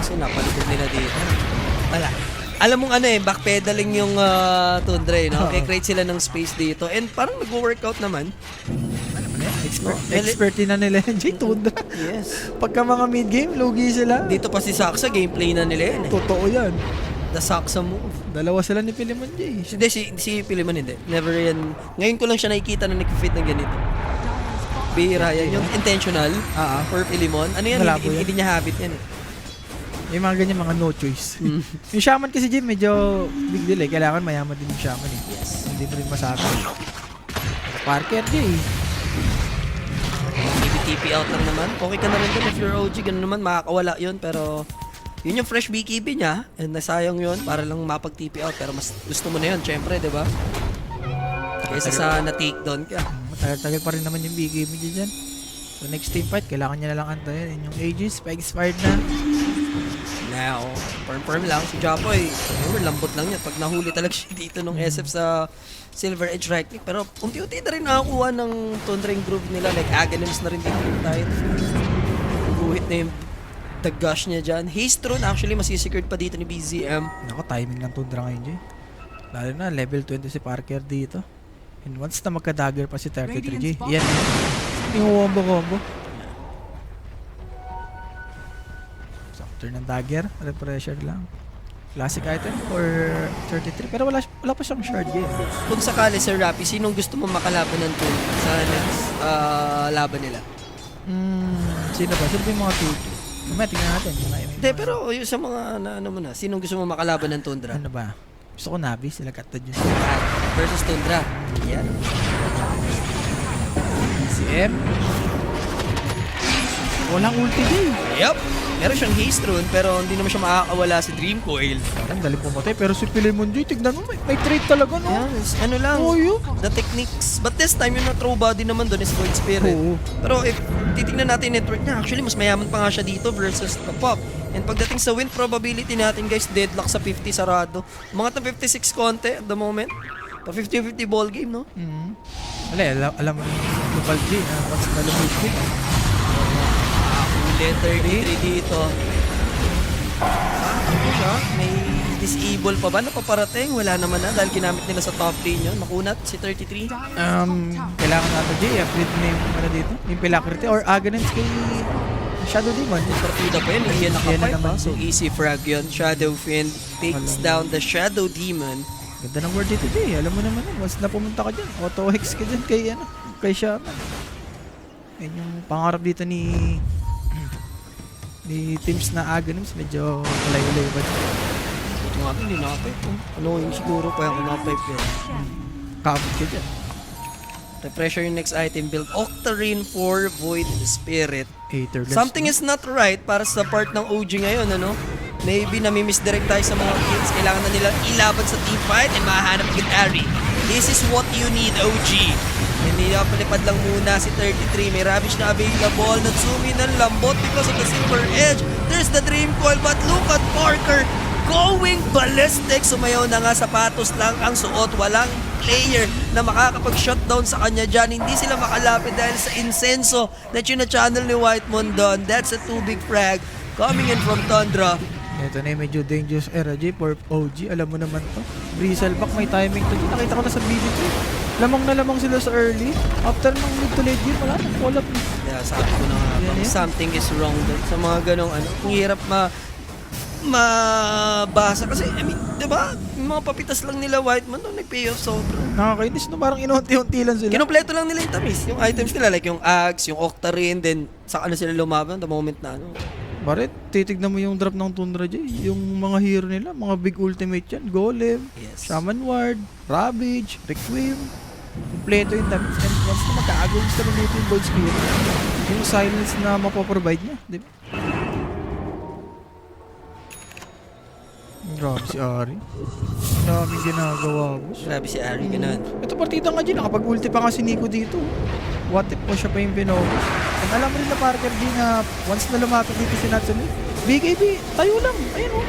So napalitan nila dito. Wala. Alam mong backpedaling yung Tundra, no? Kaya-create sila ng space dito. And parang nag-workout naman. Expert na nila yan, Jay, Tundra. Yes. Pagka mga mid-game, lugi sila. Dito pa si Saksa, gameplay na nila yan. Totoo yan. The Saksa move. Dalawa sila ni Piliman, Jay. Hindi, si Piliman hindi. Never yan. Ngayon ko lang siya nakikita na nag-fit na ganito. Bihira yan. Yung intentional for Pilimon. Ano yan? Malabo Hindi niya habit yan eh. Yung mga ganyan, mga no choice. Yung shaman kasi, Jim, medyo big deal eh. Kailangan mayaman din yung shaman eh. Yes. Hindi mo rin masabi. Parker, Jay. TP out lang naman. Okay ka na rin dun if you're OG. Ganun naman, makakawala yun. Pero, yun yung fresh BKB niya. And nasayang yun para lang mapag-TP out. Pero mas gusto mo na yun, syempre, di ba? Kaysa sa na-takedown ka. Matagal-tagal pa rin naman yung BKB dyan. So next team fight, kailangan niya na lang antayin. Yung Aegis, pa-expired na. Now, firm lang. Si Japoy, lambot lang niya. Pag nahuli talaga siya dito nung SF sa Silver Edge right click. Pero unti-unti na rin nakakuha ng Tundra yung groove nila. Like Aghanims na rin dito yung tayo. Guhit na yung the gush niya dyan. Haste Rune actually masisecured pa dito ni BZM. Nako, timing ng Tundra ngayon, Jay. Lalo na, level 20 si Parker dito. And once na magka-dagger pa si 33G, yan. Yung wombo-combo. Turn ng dagger, repressure lang. Classic item for 33, pero wala pa siyang shard game. Kung sakali Sir Rapi, sinong gusto mo makalaban ng Tundra sa next laban nila? Sino ba? Sino ba yung mga 2-2? Mamaya, tingnan natin. Hindi, pero yung sa mga ano mo na, sinong gusto mo makalaban ng Tundra? Ano ba? Gusto ko Navi, sila Katad yun. Versus Tundra. Yan. Si M. Walang ulti din. Yup. Meron siyang haste rune, pero hindi naman siya makakawala si Dream Coil. Ang dali pumatay, pero si Pilemon Joy, tignan mo, may trade talaga, no? Yes, ano lang, Oh, yun. the techniques. But this time, yung na-throw body naman doon is Void Spirit. Oo. Pero if titignan natin yung network niya, actually, mas mayaman pa nga siya dito versus the pop. And pagdating sa win probability natin, guys, deadlock sa 50 sarado. Mga 56 konti at the moment. Pa 50-50 ball game, no? Alam mo yung Global G, once na lumit ko. Letter 33 dito. Ano siya? May disable pa ba na paparating? Wala naman na dahil ginamit nila sa top lane yun. Makunat si 33. Kailangan natin, G, upgrade na yung ano dito, yung Pilacrity or Aghanims kay Shadow Demon. Partida pa yun, hindi yan Yan na nakapipe naman. ha. So easy frag yun. Shadow Fiend takes down the Shadow Demon. Ganda ng word dito, G. Alam mo naman yun, once na pumunta ka dyan, auto-hex ka dyan kay Shaman. Yan yung pangarap dito ni teams na Aghanims, medyo malayo-layo ba dyan. Ito nga hindi nakapipe. Annoying siguro pa yung nakapipe yun. Kapit ka dyan. Refresher yung next item build. Octarine for Void Spirit. Aetherless. Something is not right para sa part ng OG ngayon, ano? Maybe nami-misdirect tayo sa mga kills. Kailangan na nila ilaban sa team fight and mahanap agad Ari. This is what you need, OG. Hindi palipad lang muna si 33. May Ravage na available. Natsumi ng lambot because of the Silver Edge. There's the Dream Coil, but look at Parker going ballistic. Sumayaw na nga, sapatos lang ang suot. Walang player na makakapag-shutdown sa kanya dyan. Hindi sila makalapit dahil sa insenso na channel ni Whitemon doon. That's a too big frag coming in from Tundra. Ito na yung medyo dangerous era, J, for OG. Alam mo naman to. Bristleback, may timing to. Nakita ko na sa BB3. Lamang na lamang sila sa early. After ng mid to late game, wala nang call up. Yeah, sabi ko na nga, Yan, yan. something is wrong doon. Sa mga ganong ano, ang hirap mabasa. Kasi, I mean, di ba? Yung mga papitas lang nila Whitemon doon, nag-payoff sobrang. Nakakainis, no? Parang inunti-unti lang sila. Kinumpleto lang nila yung tamis. Yung items nila, like yung Axe, yung Octarine, then sa ano sila lumaban, the moment na ano. Barit, titignan mo yung drop ng Tundra, J. Yung mga hero nila, mga big ultimate yan. Golem, Yes. Shaman Ward, Ravage, Requiem. Kompleto yung damage. And once na magka-agons ka dito yung Void Spirit, yung silence na mapaprovide niya. Di ba? Grabe si Ari. Daming ginagawa, boss. Grabe si Ari, ganun. Ito partida nga dyan, nakapag-ulti pa nga si Nico dito. What if po siya pa yung pinobos? And alam mo rin na Parker din na once na lumapit dito si Natsumi, BKB, tayo lang. Ayun o.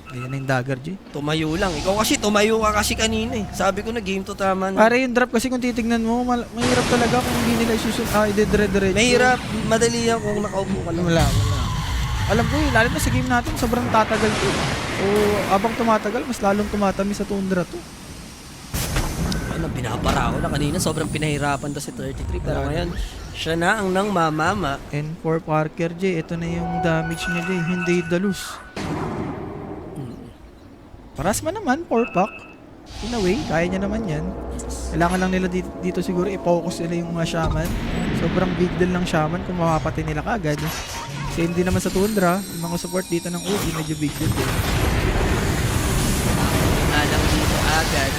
Ayan na yung dagger, G. Tumayo lang. Ikaw kasi, tumayo ka kasi kanina eh. Sabi ko na game to tama na. Para yung drop kasi kung titignan mo, mahirap talaga kung hindi nila ide-dire-diretso. Mahirap, madali yan kung nakaupo ka lang. Wala. Alam ko eh, lalo na sa game natin, sobrang tatagal to. O abang tumatagal, mas lalong tumatamis sa Tundra to. Ano, binabara ko na kanina. Sobrang pinahirapan to si 33. Pero ngayon, siya na ang nang mamama. And for Parker, J, ito na yung damage niya, J. Hindi dalus. Paras man naman, 4-pack. In a way, kaya niya naman yan. Kailangan lang nila dito siguro i-focus nila yung mga shaman. Sobrang big deal ng shaman kung mapapatay nila kagad. Same din naman sa Tundra. Yung mga support dito ng OG, medyo big deal din. Alang dito agad.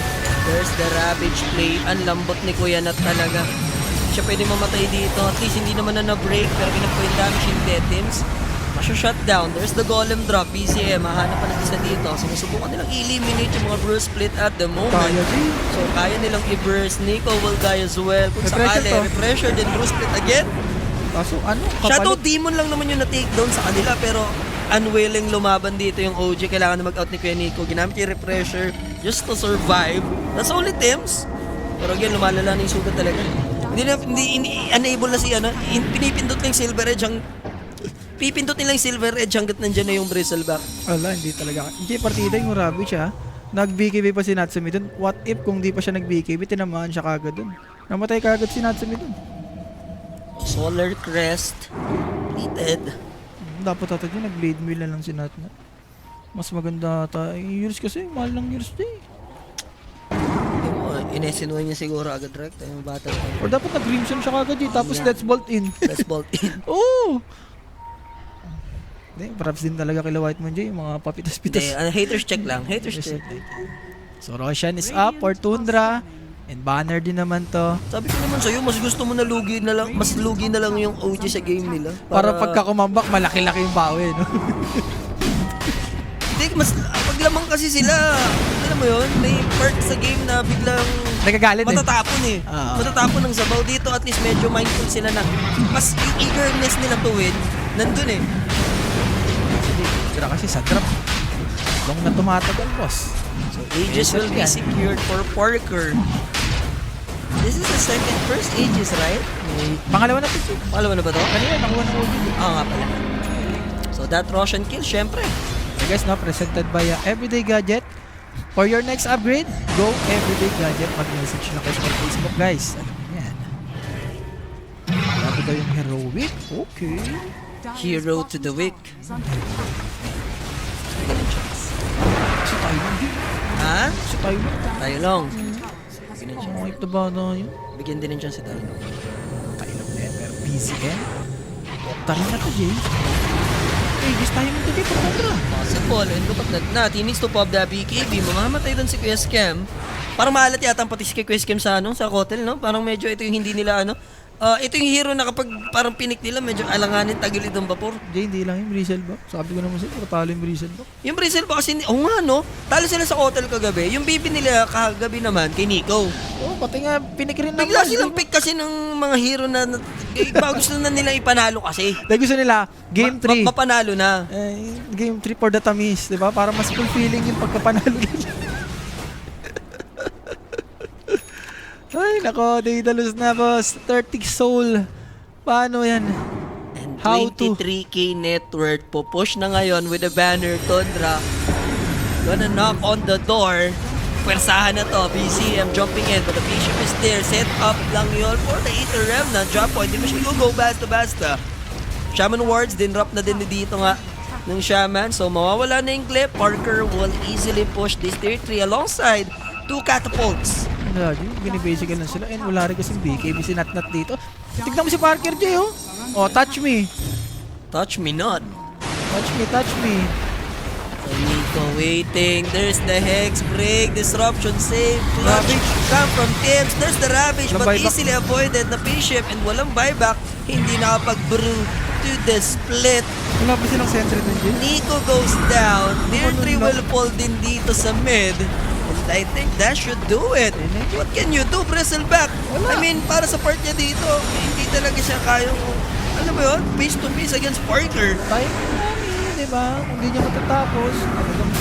There's the Ravage play. Ang lambot ni Kuya Nat talaga. Siya pwede mamatay dito. At least hindi naman na na-break. Pero kinap yung damage yung Deadlims. Masya-shutdown. There's the Golem drop. BCM. Mahanap pa ng isa dito. Sinusubukan nilang i-eliminate yung mga Bruce Split at the moment. Kaya din. So, kaya nilang i-burst. Nico will die as well. Kung Repressure sakali, to. repressure din Bruce Split again. Kaso ano? Shadow Kapalit. Demon lang naman yung na-takedown sa kanila. Pero unwilling lumaban dito yung OG. Kailangan na mag-out ni Kuya Nico. Ginamit yung repressure just to survive. That's only Tims. Pero again, lumalala na yung sugat talaga. Hindi unable na si ano. Pinipindot lang yung Silver Edge ang pipindot nilang Silver Edge hanggat nandyan na yung Bristleback. Wala, hindi talaga. Hindi partida yung Ravage ha. Nag-BKB pa si Natsumi dun. What if kung di pa siya nag-BKB, tinamaan siya kagad dun. Namatay kagad si Natsumi dun. Solar Crest. Completed. Dapat ata dyan, nag-blade mill na lang si Natnat. Mas maganda ata. Yung Years kasi, mahal ng Years day. Inesinuan niya siguro agad direct. Yung battle. Or dapat nag-Crimson siya kagad eh. Tapos Yeah. let's bolt in. Let's bolt in. Oo! Hindi, props din talaga kila White Moon J. Yung mga papitas-pitas. Haters check lang. Haters check. So Roshan is up for Tundra. And banner din naman to. Sabi ko naman sa'yo, mas gusto mo na lugi na lang, mas lugi na lang yung OG sa game nila. Para pagka kumambak, malaki-laki yung bawi, no? Hindi, mas paglamang kasi sila. Alam mo yun, may part sa game na biglang Nagagalit eh. matatapon eh. Ah. Matatapon ng sabaw. Dito at least medyo mindful sila na mas yung eagerness nila to win, nandun eh. Tira kasi sa drop. Long na tumatagal, boss. So Aegis will be secured for Parker. This is the first Aegis, right? Pangalawa na to. Pangalawa na ba to? Kanina, nakuha ng OG. Oo nga pala. So that Roshan kill, syempre. So guys, no, presented by Everyday Gadget. For your next upgrade, go Everyday Gadget. Mag-message na kayo sa Facebook, guys. Ayan. Grabe daw yung heroic. Okay. Hero to the week. So tayo lang din. Ha? So tayo lang. Tayo long. Ang mga ito ba na yun? Bigyan din ng chance si tayo. Tayo lang din. Pero PCN. Tara na to, Jay. Eh, gusto tayo mo today for Tundra. Possible. And look at that. He needs to pop the BKB. Mamamatay doon si Kuya Scam. Parang maalat yata ang pati si Kuya Scam sa ano, sa Kotel, no? Parang medyo ito yung hindi nila ano. Ito yung hero na kapag parang pinik nila, medyo alanganin tagilid ng vapor. Jay, hindi lang yung Bristleback. Sabi ko naman sa'yo, talo yung Bristleback. Yung Brazil ba kasi, nga no, talo sila sa hotel kagabi. Yung bibi nila kagabi naman kay Nico. Oh, pati nga pinikrin na Bigla silang pick kasi ng mga hero na gusto na nila ipanalo kasi. Dahil gusto nila, Game 3. Mapanalo na. Game 3 for the tamis, di ba? Para mas fulfilling yung pagkapanalo nila. Ay, nako, Daedalus na, boss. 30 soul. Paano yan? And How to? 23k net worth. Pupush na ngayon with the banner Tundra. Gonna knock on the door. Pwersahan na to. BCM jumping in. But the bishop is there. Set up lang yun for the Aether Remnant. Drop point. Di ba siya go basta-basta. Shaman Wards din drop na din dito nga ng Shaman. So mawawala na yung clip. Parker will easily push this tier 3 alongside 2 catapults. Lagi, binibasical lang sila. And wala rin kasing BKB si Natnat dito. Tignan mo si Parker, Jay, oh. Oh, touch me. Touch me not. Touch me, touch me. So Nico waiting. There's the Hex break. Disruption save. Clutch Ravage. come from Tibbs. There's the Ravage Walang but buyback. easily avoided na bishop and walang buyback. Hindi nakapag-brew to the split. Wala pa silang sentry dun, Jay. Nico goes down. Tier 3 Ano, will fall din dito sa mid. And I think that should do it. What can you do, Bristleback? Wala. I mean, para sa part niya dito, hindi talaga siya kayang, alam mo yun, face to face against Parker. Tayo namin, di ba? Kung di niya matatapos, talagang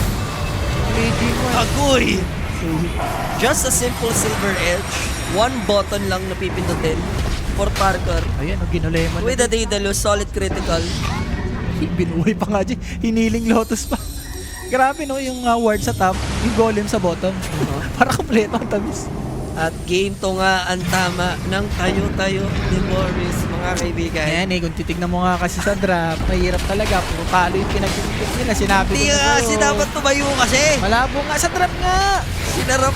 amazing mo. Agoy! Just a simple silver edge. One button lang na pipindutin for Parker. Ayan, ginuleman. With a Daedalus, solid critical. Binuhay pa nga, Jay. Hiniling Lotus pa. Grabe, no? Yung ward sa top, yung golem sa bottom. Para kompleto ang tamis. At game to nga ang tama ng tayo-tayo ni Boris, mga kaibigan. Ayan eh, kung titignan mo nga kasi sa draft, mahirap talaga. Puro talo yung pinag-ibig nila. Sinabi ko Hindi na nga kasi dapat tumayo kasi. Malabo nga sa draft nga. Sinarap.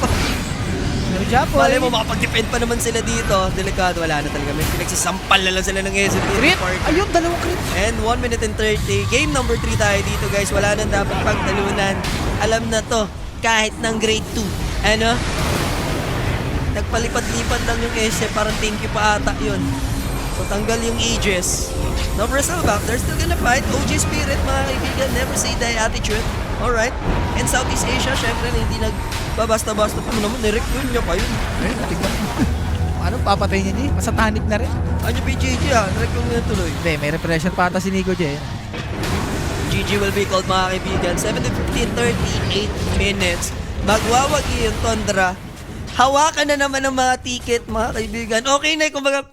Pero Japoy. Malay mo, makapag-defend pa naman sila dito. Delikado, wala na talaga. May pinagsasampal na lang sila ng SMT. Crit. Ayun, dalawang crit. And 1 minute and 30. Game number 3 tayo dito, guys. Wala nang dapat pagtalunan. Alam na to, kahit ng grade 2. Ano? Nagpalipat-lipat lang yung SF. Parang thank you pa ata yun. So, tanggal yung ages. No Brazil back. They're still gonna fight. OG Spirit, mga kaibigan. Never say die attitude. Alright. And Southeast Asia, syempre, hindi nagbabasta-basta pa naman. Nirequeen niya pa yun. Ayun, tignan. Ano, papatay niya niya? Masatanik na rin. Ano yung PGG Nirequeen niya tuloy. Hindi, may repression pa ata si Nico J. GG will be called, mga kaibigan. 7:15, 38 minutes. Magwawagi yung Tundra. Hawakan na naman ng mga ticket, mga kaibigan. Okay na, kumbaga,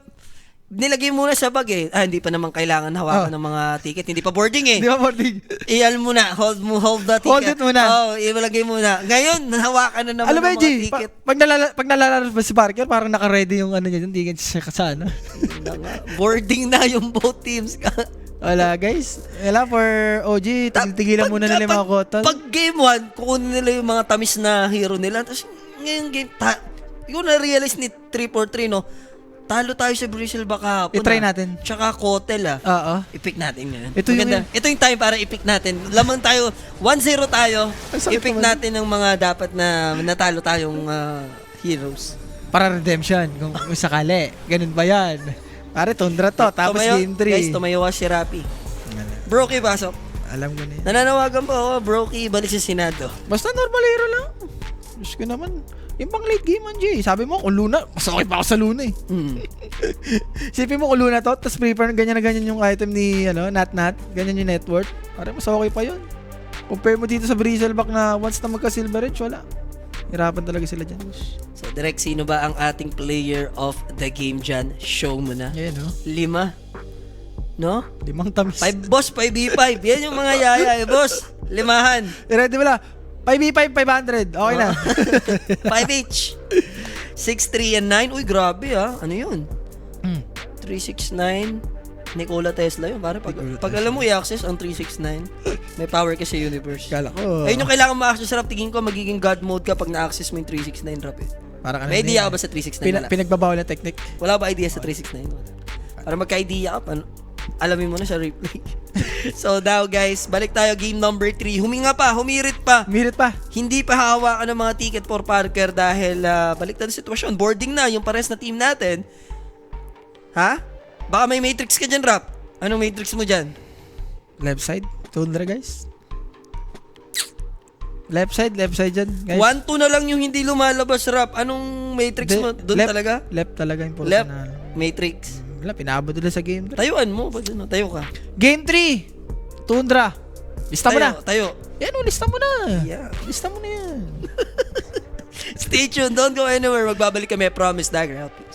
nilagay muna sa bag eh. Hindi pa naman kailangan hawakan ng mga ticket. Hindi pa boarding eh. Di ba, boarding? Iyan muna. Hold the ticket. Hold it muna. Ilagay muna. Ngayon, hawakan na naman Alam mo, ng G, mga ticket. pag nalalaro ba si Parker, parang naka-ready yung ano niya, hindi ganyan siya kasana. Boarding na yung both teams. Wala, guys. Wala, for OG, tigilan muna nila yung mga kotol. Pag game 1, kukunin nila yung mga tamis na hero nila. Tapos ngayon game, ikaw na-realize ni 343, no? Talo tayo sa Brazil baka hapon. I-try natin. Tsaka Kotel Oo. I-pick natin ngayon. Ito yung- Ito yung time para i-pick natin. Lamang tayo, 1-0 tayo. Ay, sakit I-pick naman. natin ng mga dapat na natalo tayong heroes. Para redemption, kung sakali. Ganun ba yan? Pare, Tundra to. Tapos game 3. Guys, tumayo si Rapi. Brokey, pasok. Alam ko na yan. Nananawagan po ako, Brokey, balik sa Senado. Basta normal hero lang. Diyos ko naman. Yung pang late game man, Jay. Sabi mo, kung Luna, mas okay pa ako sa Luna eh. Sipin mo kung Luna to, tapos prepare ganyan na ganyan yung item ni Nat, ganyan yung net worth. Parang mas okay pa yun. Compare mo dito sa Bristleback na once na magka-Silver Edge, wala. Hirapan talaga sila dyan. So, direct, sino ba ang ating player of the game dyan? Show mo na. Yan, no? 5. No? 5 tamis. 5 5v5. Yan yung mga yaya, boss. 5. Ready mo na? 5v5, 500. Okay na. 5 each. 6, 3, and 9. Uy, grabe Ano yun? 3, 6, 9. Nikola Tesla yun. Pare, pag alam mo i-access ang 369, may power ka sa universe. Kala ko. Ayun yung kailangan ma-access, Rap. Tingin ko magiging God mode ka pag na-access mo yung 369, Rap. Parang May idea ka ba sa 369? Wala. Pinagbabawal na technique. Wala ba idea sa 369? Para magka-idea ka, alamin mo na sa replay. So now guys, balik tayo game number 3. Huminga pa, humirit pa. Mirit pa. Hindi pa hawakan ng mga ticket for Parker dahil balik na sitwasyon. Boarding na yung pares na team natin. Ha? Baka may matrix ka dyan, Rap. Anong matrix mo dyan? Left side. Tundra, guys. Left side dyan, guys. 1-2 na lang yung hindi lumalabas, Rap. Anong matrix mo? Doon left, talaga? Left talaga yung puro Left na. matrix. Wala, pinabot nila sa game. Tayuan mo. Tayo ka. Game 3. Tundra. Lista mo na. Tayo. Yan o, lista mo na. Yeah. Lista mo na yan. Stay tuned. Don't go anywhere. Magbabalik kami. I promise. Dagger, help you.